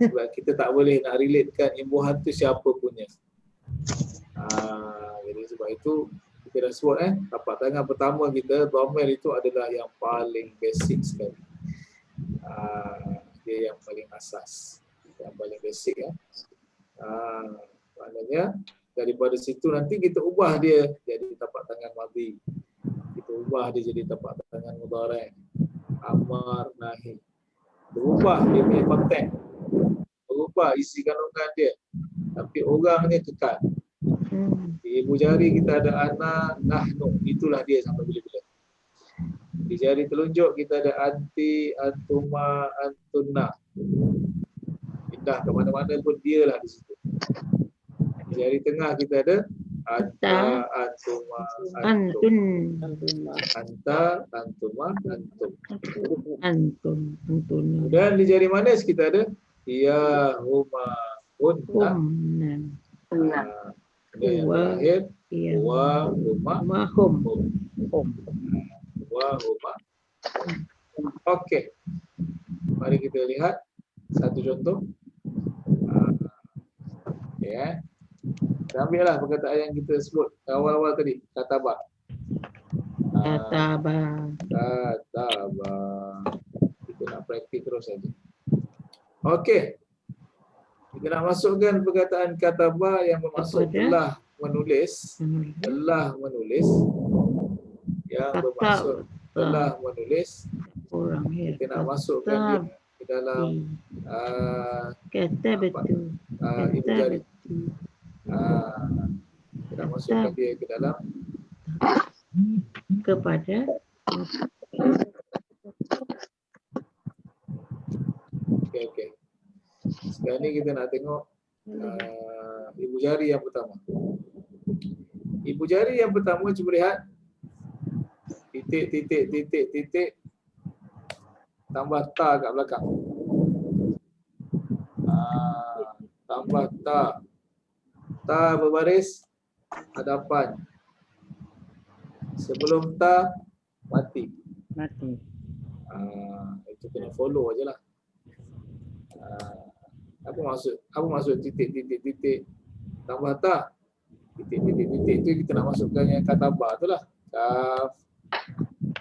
Sebab kita tak boleh nak relatekan imbuhan tu siapa punya. Jadi sebab itu kita dah sebut tapak tangan pertama kita dhamir itu adalah yang paling basic sekali. Dia yang paling asas, yang paling basic maknanya daripada situ nanti kita ubah dia jadi tapak tangan madhi, kita ubah dia jadi tapak tangan mudhari', amar, nahi, berubah dia punya konteks, berubah isi kandungan dia, tapi orangnya kekal. Di ibu jari kita ada ana, nahnu, itulah dia sampai bila-bila. Di jari telunjuk kita ada anti, antuma, antunna. Pindah ke mana-mana pun dialah di situ. Di jari tengah kita ada anta, antuma, antum. Anta, antuma, antum. Dan di jari manis kita ada ya, huma, hunna. Yang terakhir wa, huma, hum. Okey. Mari kita lihat satu contoh. Okey. Kita ambil lah perkataan yang kita sebut awal-awal tadi, katabah. Katabah. Kita nak praktik terus saja. Okey. Kita nak masukkan perkataan katabah yang bermaksud telah menulis. Yang bermaksud telah menulis, kita nak masukkan dia ke dalam ibu jari. Kita nak masukkan dia ke dalam kepada. Okey. Sekarang ni kita nak tengok ibu jari yang pertama. Ibu jari yang pertama, cuba lihat. Titik, tambah ta kat belakang. Tambah ta. Ta berbaris hadapan. Sebelum ta, mati. Itu kena follow aje lah. Apa maksud titik, tambah ta? Titik tu kita nak masukkan yang katabah tu lah. Kaf,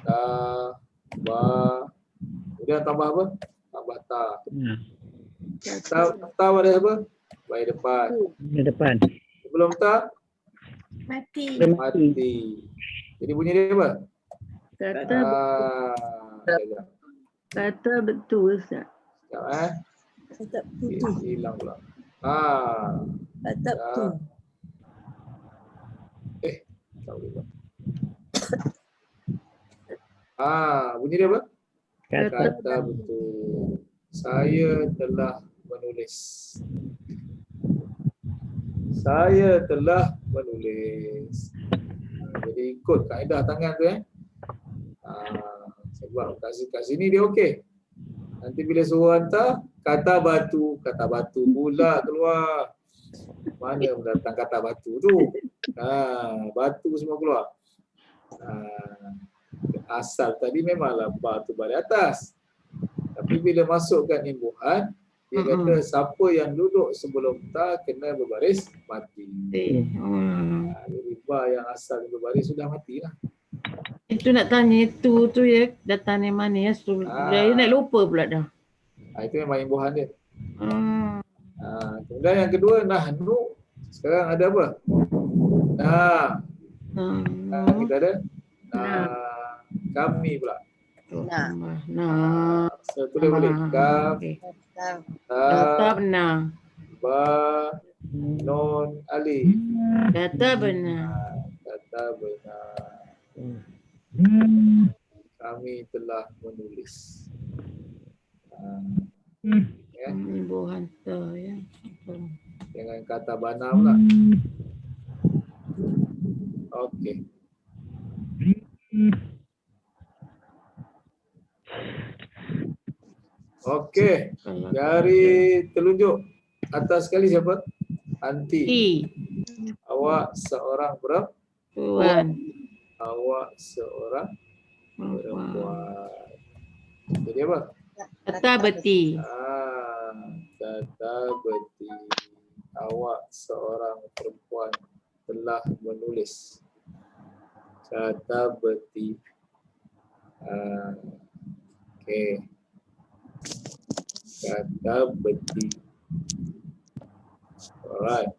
ta, ba. Kemudian tambah apa? Tambah ta. Ta pada apa? Baik depan. Sebelum ta? Mati. Jadi bunyi dia apa? Kata betul Ustaz. Sekejap hilang pula. Tak boleh buat. Bunyi dia apa? Kata betul. Saya telah menulis. Saya telah menulis. Jadi ikut kaedah tangan tu sebab kat sini dia okey. Nanti bila suruh hantar, kata batu pula keluar. Mana mendatang kata batu tu? Batu semua keluar. Asal tadi memanglah batu balik atas. Tapi bila masukkan imbuhan, dia kata siapa yang duduk sebelum ta kena berbaris mati. Jadi ba yang asal berbaris sudah matilah. Itu nak tanya itu tu ya, datang dari mana ya? Saya nak lupa pula dah. Itu memang imbuhan dia. Kemudian yang kedua, nahnu. Sekarang ada apa? Kita ada kami pula. Tulis boleh. Kata benar. Ba non alif. Kata benar. Kata benar. Kami telah menulis. Ibu hantar ya. Dengan kata bana pula. Okey. Okey. Dari telunjuk atas sekali siapa? Anti. Awak seorang Tuan. Awak seorang perempuan. Jadi apa? Kata beti. Kata beti. Awak seorang perempuan telah menulis. Kata beti. Okey. Kata beti. Alright.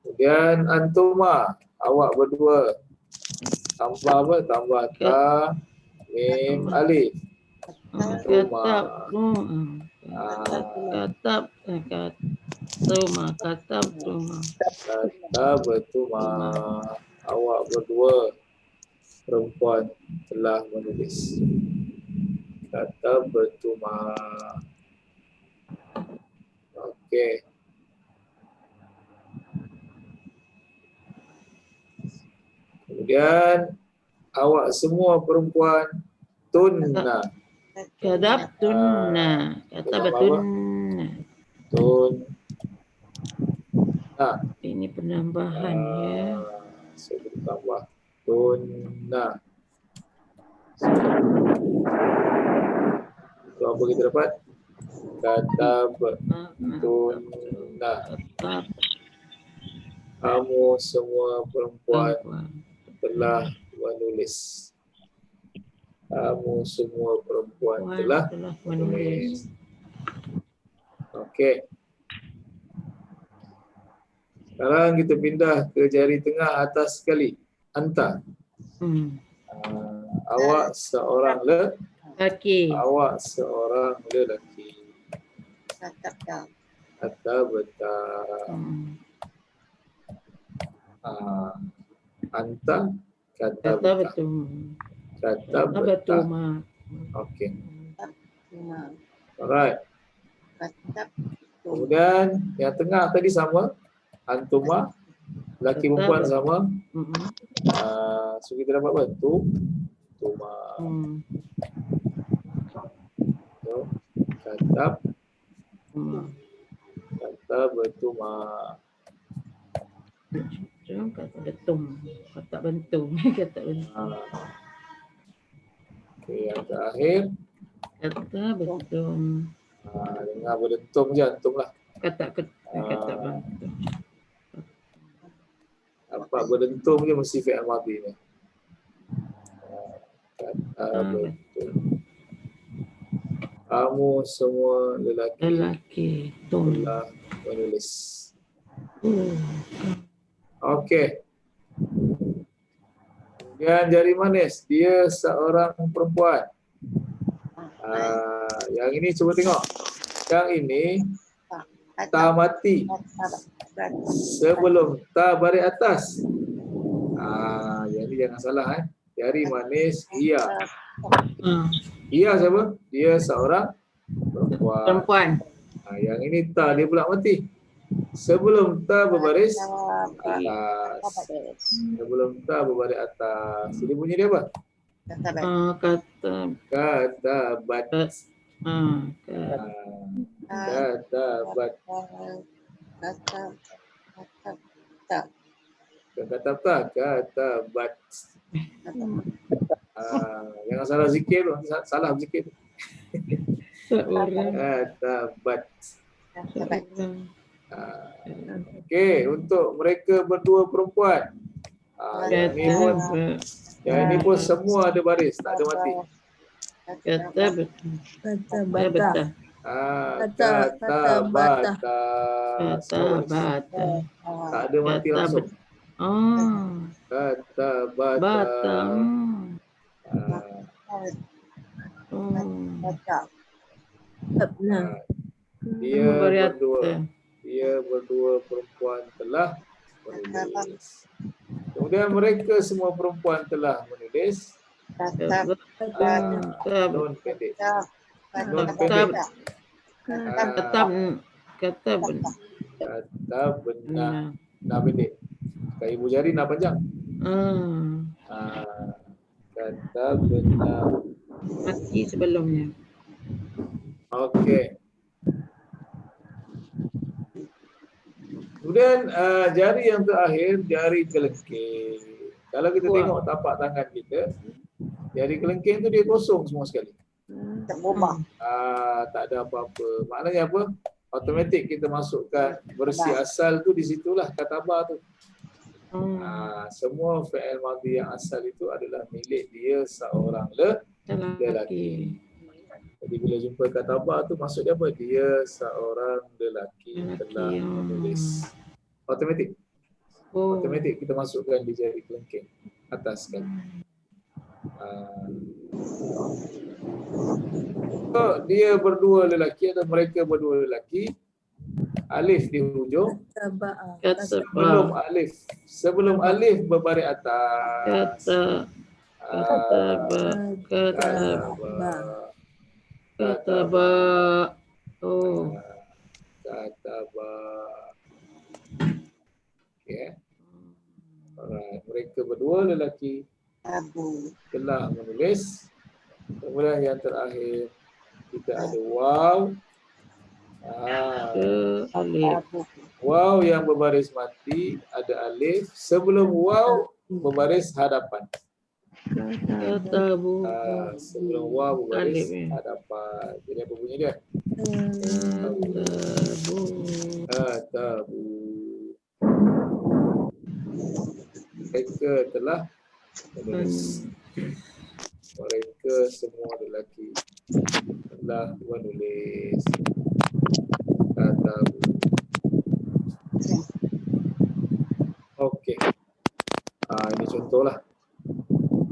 Kemudian antuma, awak berdua. Tambah apa? Tambah ta, mim, alif. Katab. Kata betuma. Awak berdua perempuan telah menulis. Kata betuma. Okey. Kemudian awak semua perempuan tunna. Kadab tunna. Kata betunna. Tunna. Ini penambahan ya. Saya beri tambah tunna. Itu apa kita dapat? Kata tunna. Kamu semua perempuan telah menulis. Kamu semua perempuan telah menulis. Okey. Sekarang kita pindah ke jari tengah atas sekali. Anta. Awak seorang lelaki. Awak seorang lelaki. Kata betul. Anta kata betul. Kata betul. Okey. Alright. Kemudian yang tengah tadi sama. Antuma, laki perempuan sama. So kita dapat apa? Tuma. So, kata betuma. Kata betum. Kata bentum. Kata bentum. Okey, yang terakhir. Kata betum. Dengar berdentum je, antum lah. Kata bentum. Apa berdentum je mesti fi'il madhi ni. Kata betul. Kamu semua lelaki telah menulis. Okey. Kemudian jari manis, dia seorang perempuan. Yang ini cuba tengok. Yang ini ta mati sebelum ta baris atas. Jadi jangan salah Jari manis Hia. Hia siapa? Dia seorang perempuan. Perempuan. Yang ini ta dia pula mati. Sebelum ta berbaris atas. Sebelum ta berbaris atas. Jadi bunyi dia apa? Kata Katabat. Katabat. Katabat. Jangan salah zikir tu. Salah zikir tu. Katabat. Okey, untuk mereka berdua perempuan. Yang ini pun semua ada baris, tak ada mati. Kata betul. Kata bata. Tak ada mati langsung. Kata bata. Dia berdua perempuan telah menulis. Kemudian mereka semua perempuan telah menulis. Nun pendek. Nun pendek. Kata benar. Kata benar. Nah pendek. Kata ibu jari nak panjang. Kata benar. Mati sebelumnya. Okey. Kemudian jari yang terakhir, jari kelengking. Kalau kita tengok tapak tangan kita, jari kelengking tu dia kosong semua sekali. Tak ada apa-apa. Maknanya apa? Automatik kita masukkan versi asal tu di situlah katabah tu. Semua fi'il madhi yang asal itu adalah milik dia seorang lelaki. Jadi bila jumpa katabah tu maksud dia apa? Dia seorang lelaki telah menulis. Automatik. Automatik kita masukkan di jari kelengking atas kan. Dia berdua lelaki atau mereka berdua lelaki, alif di hujung. Sebelum alif berbaris atas. Kataba. Okay. Alright. Mereka berdua lelaki telah menulis. Kemudian yang terakhir kita ada waw. Waw yang berbaris mati ada alif. Sebelum waw berbaris hadapan. Sebelum waw berbaris hadapan. Jadi apa bunyi dia? Katabu. Mereka telah menulis. Mereka semua lelaki telah menulis. Katabu. Okey. Ini contohlah.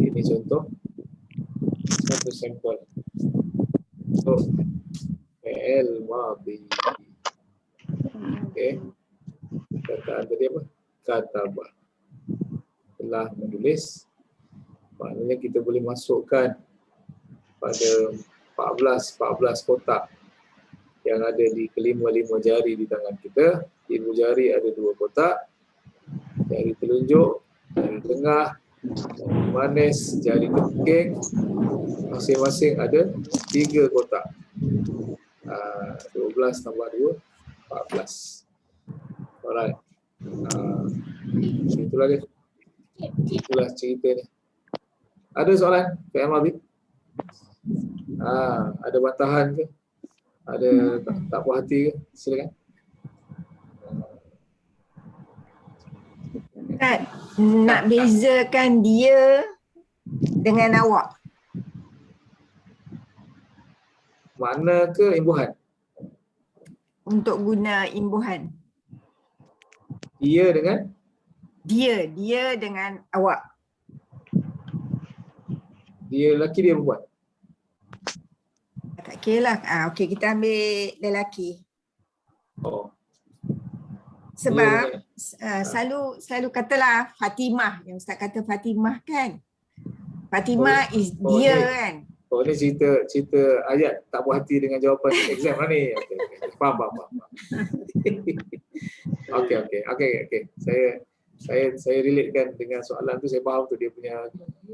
Ini contoh. Satu sampel. So, fi'il madhi. Okey. Kataan tadi apa? Katabah. Telah menulis. Maknanya kita boleh masukkan pada 14 kotak yang ada di kelima-lima jari di tangan kita. Di ibu jari ada 2 kotak. Jari telunjuk, jari tengah, jari manis, jari kelengking. Masing-masing ada 3 kotak. 12 tambah 2, 14. Alright. Itulah dia. Itulah cerita ni. Ada soalan? Fi'il madhi? Ada bantahan ke? Ada tak puas hati ke? Silakan. Nak bezakan dia dengan awak. Mana ke imbuhan? Untuk guna imbuhan. Dia dengan? Dia dengan awak. Dia lelaki, dia perempuan? Tak kira lah. Okey, kita ambil lelaki. Oh. Sebab Dia- selalu katalah Fatimah, yang Ustaz kata Fatimah kan. Fatimah is oh, dia ni. kan. Oh, ni cerita ayat tak puas hati dengan jawapan exam lah ni. Okay. Faham. Okey. Saya relatekan dengan soalan tu, saya faham tu dia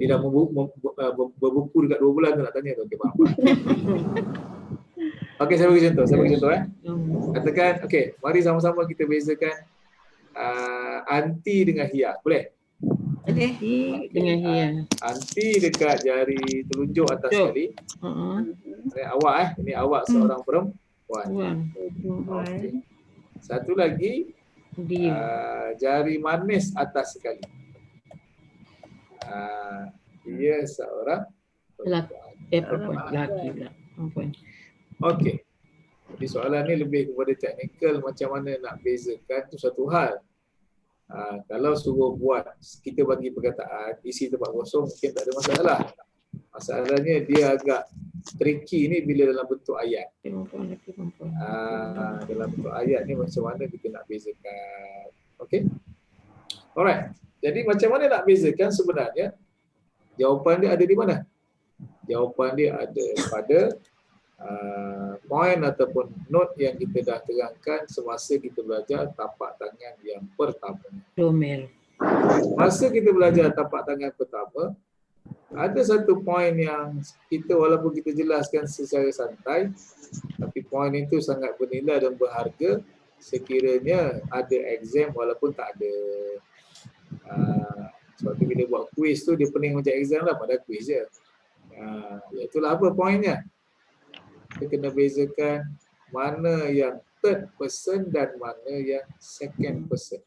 dah berbuku dekat 2 bulan tu nak tanya tu. Okey, faham. Okey, saya bagi contoh Katakan, okey, mari sama-sama kita bezakan anti dengan hia. Boleh? Boleh. Dengan hia. Anti dekat jari telunjuk atas sekali. Ini awak ini awak seorang perempuan. Puan. Okey. Satu lagi Dia. jari manis atas sekali. Dia seorang perempuan. Perempuan. Lelaki pula. Perempuan. Okey. Jadi soalan ni lebih kepada teknikal, macam mana nak bezakan tu satu hal. Kalau suruh buat, kita bagi perkataan isi tempat kosong mungkin tak ada masalah. Masalahnya dia agak tricky ni bila dalam bentuk ayat. Perempuan. Dalam bentuk ayat ni macam mana kita nak bezakan. Okey. Alright. Jadi macam mana nak bezakan sebenarnya? Jawapan dia ada di mana? Jawapan dia ada pada poin ataupun note yang kita dah terangkan semasa kita belajar tapak tangan yang pertama. Domel. Masa kita belajar tapak tangan pertama, ada satu poin yang kita walaupun kita jelaskan secara santai, tapi poin itu sangat bernilai dan berharga sekiranya ada exam walaupun tak ada. Sebab tu bila buat quiz tu dia pening macam exam lah, pada quiz je. Itulah apa poinnya. Kita kena bezakan mana yang third person dan mana yang second person.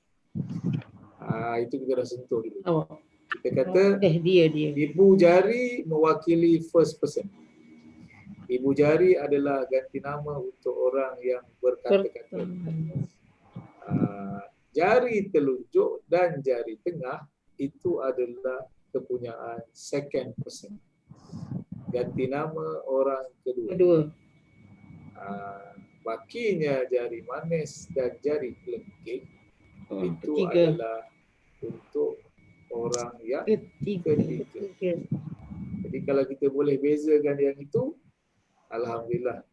Itu kita dah sentuh dulu. Awak. Kita kata Dia. ibu jari mewakili first person. Ibu jari adalah ganti nama untuk orang yang berkata-kata. Jari telunjuk dan jari tengah itu adalah kepunyaan second person. Ganti nama orang kedua. Bakinya jari manis dan jari kelengking itu Ketiga. adalah untuk orang yang Ketiga. Jadi kalau kita boleh bezakan yang itu, alhamdulillah,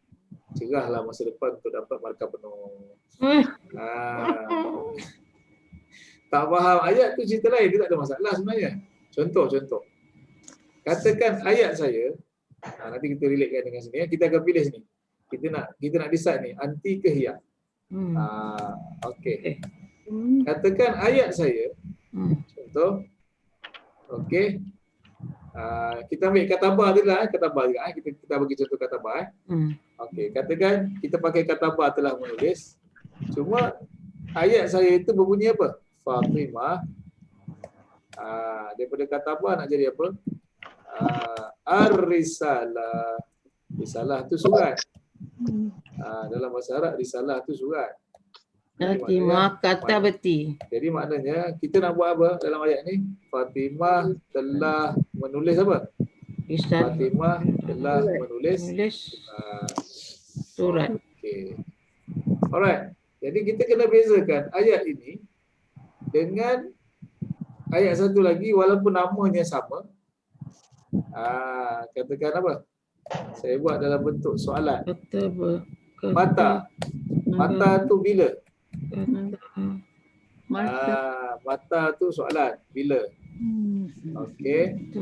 cerahlah masa depan untuk dapat markah penuh. Tak faham ayat tu cerita lain, dia tak ada masalah sebenarnya. Contoh. Katakan ayat saya, nanti kita relatekan dengan sini. Kita akan pilih sini. Kita nak decide ni, anti ke hia. Okey. Katakan ayat saya, contoh. Okey. Kita ambil katabah tu lah, katabah juga. Kita bagi contoh katabah. Okey, katakan kita pakai katabah telah menulis. Cuma ayat saya itu berbunyi apa? Fatimah. Daripada katabah nak jadi apa? Ar-risalah. Risalah tu surat. Dalam bahasa Arab risalah tu surat. Fatimah kata beti. Jadi maknanya kita nak buat apa dalam ayat ni? Fatimah telah menulis apa? Fatimah telah menulis surat. Okey. Alright. Jadi kita kena bezakan ayat ini dengan ayat satu lagi walaupun namanya sama. Katakan apa? Saya buat dalam bentuk soalan. Mata. Mata tu bila? Mata tu soalan. Bila? Okey.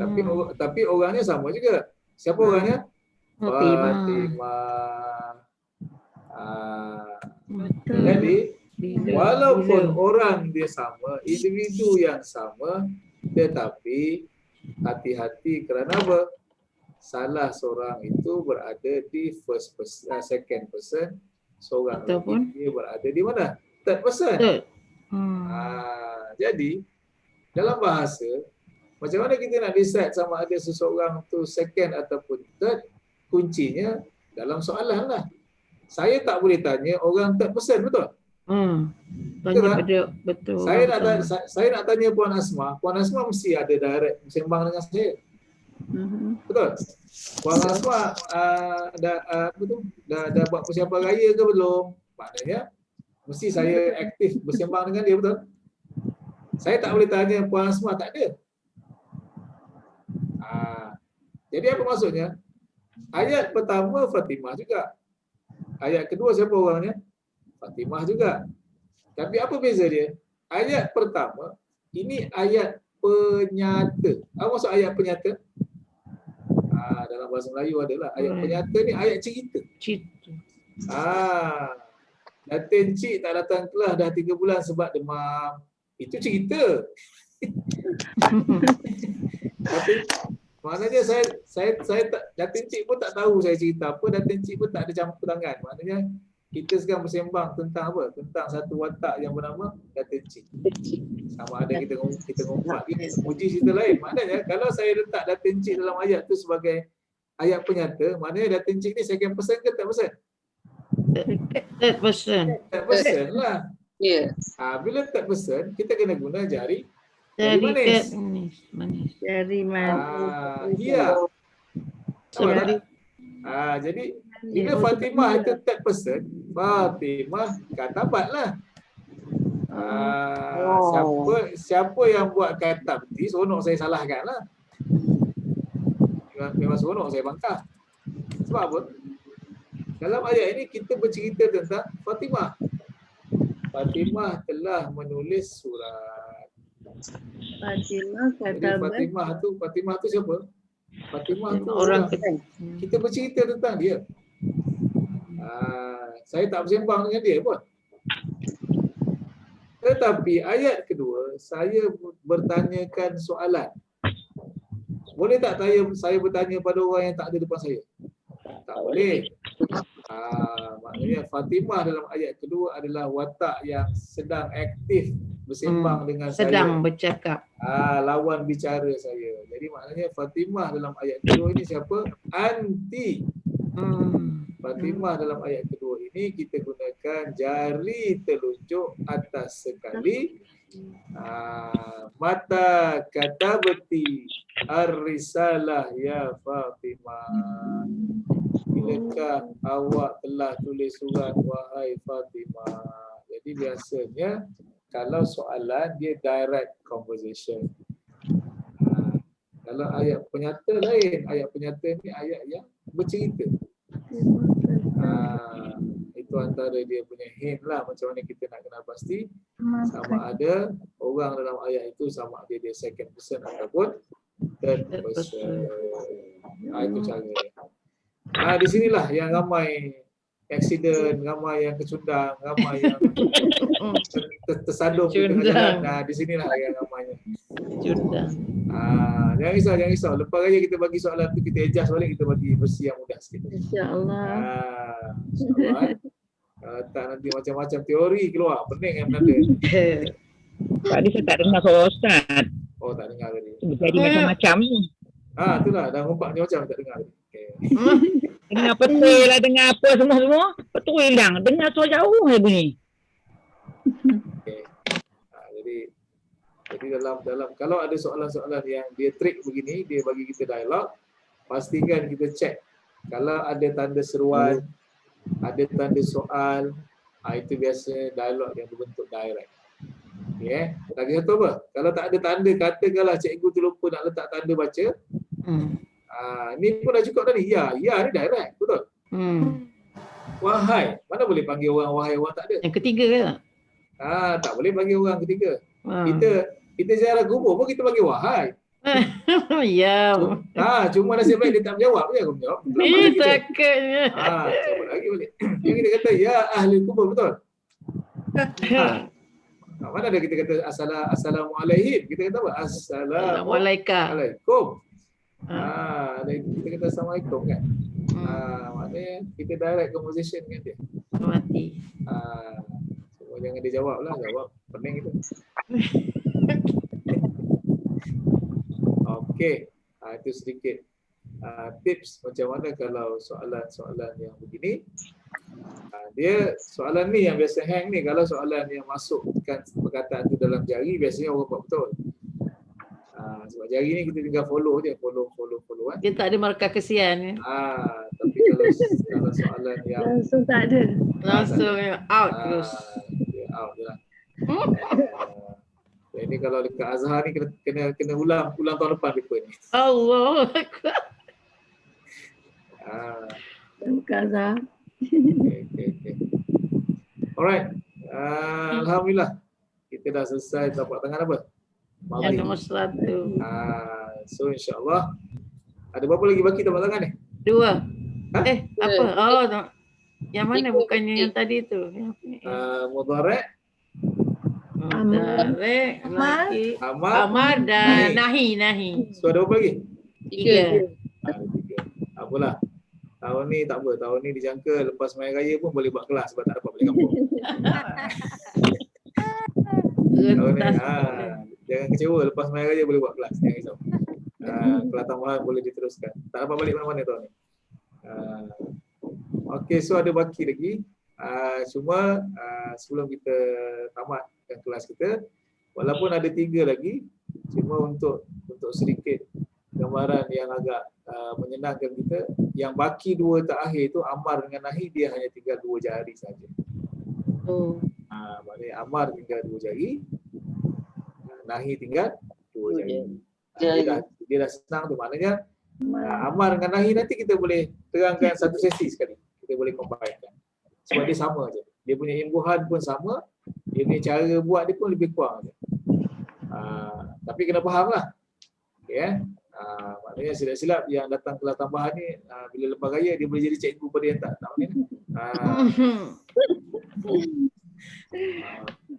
Tapi orangnya sama juga. Siapa orangnya? Fatimah. Jadi walaupun orang dia sama, individu yang sama, tetapi hati-hati kerana apa? Salah seorang itu berada di first person, second person, seorang lagi dia berada di mana? Third person. Jadi dalam bahasa, macam mana kita nak decide sama ada seseorang tu second ataupun third? Kuncinya dalam soalan lah. Saya tak boleh tanya orang third person, betul? Tanya pada betul. Saya nak tanya Puan Asma. Puan Asma mesti ada direct sembang dengan saya. Betul? Puan Asma dah buat persiapan raya ke belum? Maknanya Mesti saya aktif bersembang dengan dia, betul? Saya tak boleh tanya Puan Asma, tak ada. Jadi apa maksudnya? Ayat pertama Fatimah juga. Ayat kedua siapa orangnya? Fatimah juga. Tapi apa beza dia? Ayat pertama, ini ayat penyata. Apa maksud ayat penyata? Dalam bahasa Melayu adalah ayat penyata ni ayat cerita. Cerita. Datin cik tak datang kelas dah 3 bulan sebab demam. Itu cerita. Tapi maknanya saya tak, Datin cik pun tak tahu saya cerita apa, Datin cik pun tak ada campur tangan. Maknanya kita sekarang bersembang tentang apa? Tentang satu watak yang bernama Datin cik. Sama ada kita ngumpat ni muji cerita lain. Maknanya kalau saya letak Datin cik dalam ayat tu sebagai ayat penyata, maknanya Datin cik ni second person ke third person? Third person. Third person lah. Ya. Bila third person, kita kena guna jari Manis. Dari mana? Ya. Sebab Jadi bila Fatimah itu third person, Fatimah katabat lah. Siapa yang buat kata berarti seronok saya salahkan lah. Memang seronok saya bangkah. Sebab apa? Dalam ayat ini kita bercerita tentang Fatimah. Fatimah telah menulis surat. Fatimah Jadi kata Fatimah tu siapa? Fatimah tu orang kita bercerita tentang dia. Saya tak bersembang dengan dia pun. Tetapi ayat kedua, saya bertanyakan soalan. Boleh tak saya bertanya pada orang yang tak ada depan saya? Tak boleh. Maknanya Fatimah dalam ayat kedua adalah watak yang sedang aktif bersembang dengan sedang saya. bercakap. Lawan bicara saya. Jadi maknanya Fatimah dalam ayat kedua ini siapa? Anti. Fatimah dalam ayat kedua ini kita gunakan jari telunjuk atas sekali. Mata kata beti ar-risalah ya Fatimah. Bilakah awak telah tulis surat wahai Fatimah? Jadi biasanya kalau soalan dia direct conversation. Kalau ayat penyata lain, ayat penyata ni ayat yang bercerita. Itu antara dia punya hint lah macam mana kita nak kenal pasti sama ada orang dalam ayat itu sama ada dia second person ataupun third person. Itu cara. Di sinilah yang ramai aksiden, ramai yang kecundang, ramai yang tersadung di tengah jalan. Di sinilah yang ramainya. Cundang. Jangan risau. Lepas raya kita bagi soalan tu, kita adjust balik, kita bagi versi yang mudah sikit. InsyaAllah. InsyaAllah. Tak nanti macam-macam teori keluar, pening kan benda. Tadi saya tak dengar suara Ustaz. Oh, tak dengar tadi. Jadi macam-macam ni. Itulah, dah ngumpat macam tak dengar tadi. Okay. Dengar betul lah, dengar apa semua. Betul hilang. Dengar suara jauh je bunyi. Okay. Jadi dalam kalau ada soalan-soalan yang dia trik begini, dia bagi kita dialog, pastikan kita check. Kalau ada tanda seruan, ada tanda soal, itu biasa dialog yang berbentuk direct. Okay. Lagi satu apa? Kalau tak ada tanda, katakanlah cikgu tu lupa nak letak tanda baca. Ni pun dah cukup tadi. Ya ni direct, betul? Wahai, mana boleh panggil orang wahai, orang tak ada. Yang ketiga ke tak? Tak boleh panggil orang ketiga. Kita ziarah kubur pun kita panggil wahai. Ya. Cuma nasib baik dia tak menjawab je. Aku menjawab. Takutnya. Coba lagi balik. Yang kita kata ya ahli kubur, betul? Mana ada kita kata assalamualaikum. Kita kata apa? Assalamualaikum. Kita kata assalamualaikum kan. Maknanya kita direct conversation dengan dia. Mati. Semua jangan dia jawab lah. Jawab pening kita. Okey. Itu sedikit tips macam mana kalau soalan-soalan yang begini. Dia soalan ni yang biasa hang ni, kalau soalan yang masukkan perkataan tu dalam jari biasanya orang buat betul. Sebab jari ni kita tinggal follow je, follow kan. Dia tak ada markah kesian ya. Tapi kalau soalan yang Langsung tak ada. Langsung out terus. out je lah. Ini kalau dekat Azhar ni kena ulang tahun depan paper ni. Allah. Kaza. Okay. Alright. Alhamdulillah. Kita dah selesai tapak tangan apa? Yang nombor 100. So insyaAllah. Ada berapa lagi baki tapak tangan ni? 2. Apa? Oh, yang mana bukannya yang tadi tu? Mudhari', Mudhari', lagi Amal. Amar dan Nahi. So ada berapa lagi? 3. Ada 3. Apalah. Tahun ni tak apa. Tahun ni dijangka lepas main raya pun boleh buat kelas sebab tak dapat balik kampung. Tahun ni jangan kecewa lepas main raya boleh buat kelas. Jangan risau. Kelas tambahan boleh diteruskan. Tak dapat balik mana-mana tahun ni. Okey, so ada baki lagi. Cuma sebelum kita tamatkan kelas kita, walaupun ada 3 lagi, cuma untuk sedikit gambaran yang agak menyenangkan kita, yang baki 2 terakhir itu Amar dengan Nahi dia hanya tinggal 2 jari saja. Maknanya Amar tinggal 2 jari, Nahi tinggal 2 jari. Dia dah senang tu, maknanya Amar dengan Nahi nanti kita boleh terangkan satu sesi sekali. Kita boleh combine kan. Sebab dia sama je. Dia punya imbuhan pun sama, dia punya cara buat dia pun lebih kurang je. Tapi kena faham lah. Okay, maknanya silap-silap yang datang kelas tambahan ni, bila lepas raya dia boleh jadi cikgu pada yang tak tahu ni.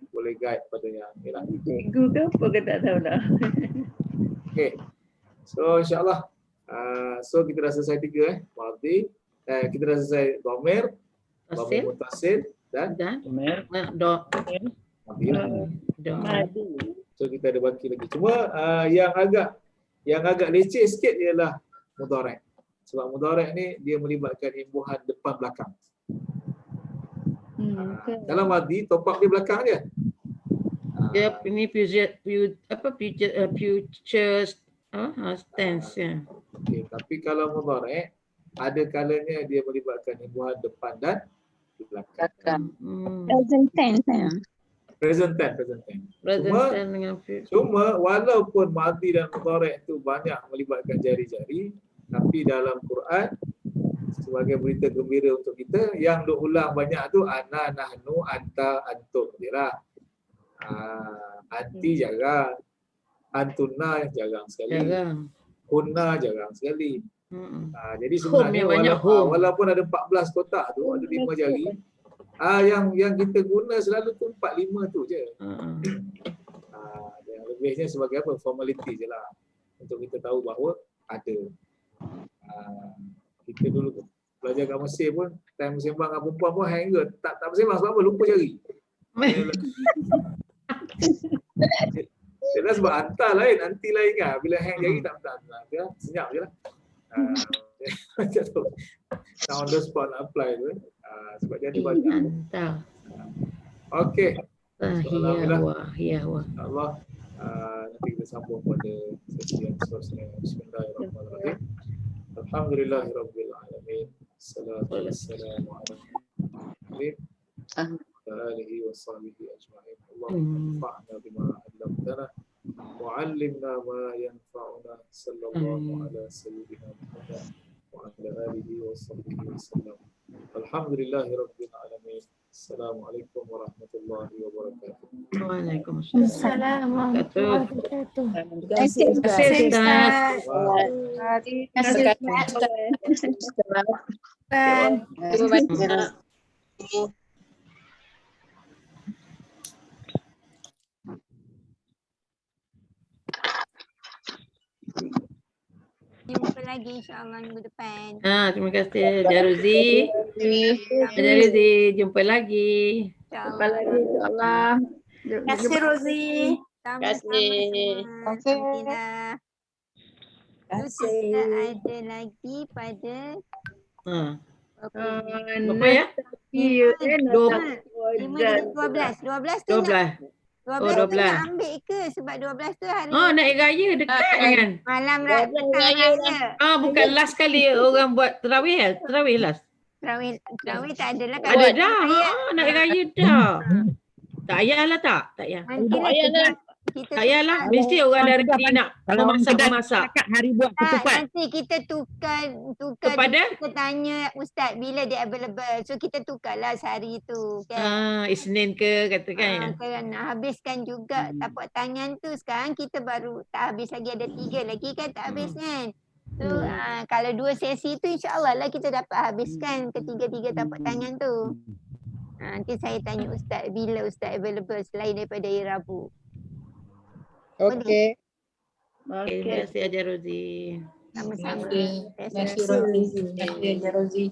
Boleh guide pada yang ni lah. Cikgu ke apa ke tak tahu dah. Okay. So insyaAllah. So kita dah selesai 3 Mardi. Kita dah selesai Dhamir, Dhamir Mutasil dan Madi. So kita ada baki lagi. Cuma yang agak leceh sikit ialah Mudhari'. Sebab Mudhari' ni dia melibatkan imbuhan depan belakang. Kalau Madi top up dia belakang je. Dia ini future tense ya. Okay, tapi kalau Mudhari' ada kalanya dia melibatkan imbuhan depan dan belakang. Present tense. Present tense. Cuma walaupun Madi dan Mudhari' itu banyak melibatkan jari-jari, tapi dalam Quran sebagai berita gembira untuk kita, yang duk ulang banyak tu ana, nahnu, anta, antum jelah. Anti jarang, antuna jarang sekali, kunna jarang sekali. Jadi sebenarnya walaupun ada 14 kotak tu, ada 5 jari, yang kita guna selalu tu 4-5 tu je. Yang lebihnya sebagai apa? Formality je lah, untuk kita tahu bahawa ada. Kita dulu belajar kat Mesir pun, time bersembang dengan perempuan pun hang ke, tak bersembang sebab apa? Lupa jari. Dia sebab hantar lain, anti lain kan. Bila hang jari tak senyap je lah. Macam tu. On the spot nak apply tu. Sebab dia ada banyak. Okey. Alhamdulillah. InsyaAllah nanti kita sambung pada sesi yang seterusnya. Bismillahirrahmanirrahim. Alhamdulillahirabbil alamin. Salatu wassalamu ala alihi wa sahbihi ajma'in. Allahumma anfa'na bima 'allamtana wa 'allimna ma yanfa'una. Sallallahu ala sayyidina Muhammad wa ala alihi wa sahbihi wasallam. Alhamdulillahirabbil alamin. Assalamualaikum warahmatullahi wabarakatuh. Waalaikumsalam warahmatullahi wabarakatuh. Terima kasih Ustaz. Terima kasih. Jumpa lagi insyaAllah minggu depan. Terima kasih Jaruzi. Jumpa lagi. Jumpa lagi insyaAllah. Terima kasih Rozi. Sama-sama. Alhamdulillah. Terus kita ada lagi pada Berapa ya? 12 tu 12 nak ambil ke sebab 12 tu hari naik raya dekat kan? Malam raya. Bukan last kali orang buat tarawih last. Tarawih tak adalah Ada dah. Naik raya dah. Tak payahlah tak? Tak payah. Nantilah payahlah. kita Tak payahlah. tukar. Mesti orang dari sini nak Kalau orang kedai memasak. cakap hari buat Tak, cepat. nanti kita tukar Kepada? kita tanya ustaz bila dia available. So kita tukarlah sehari tu kan. Isnin ke katakan ya. Kalau nak habiskan juga tapak tangan tu sekarang kita baru tak habis lagi, ada 3 lagi kan tak habis kan. So kalau 2 sesi tu insya-Allah lah kita dapat habiskan ketiga-tiga tapak tangan tu. Nanti saya tanya ustaz bila ustaz available selain daripada hari Rabu. Okey. Terima kasih Hajar Rozi. Sama-sama. Terima kasih Rozi. Terima kasih Hajar Rozi.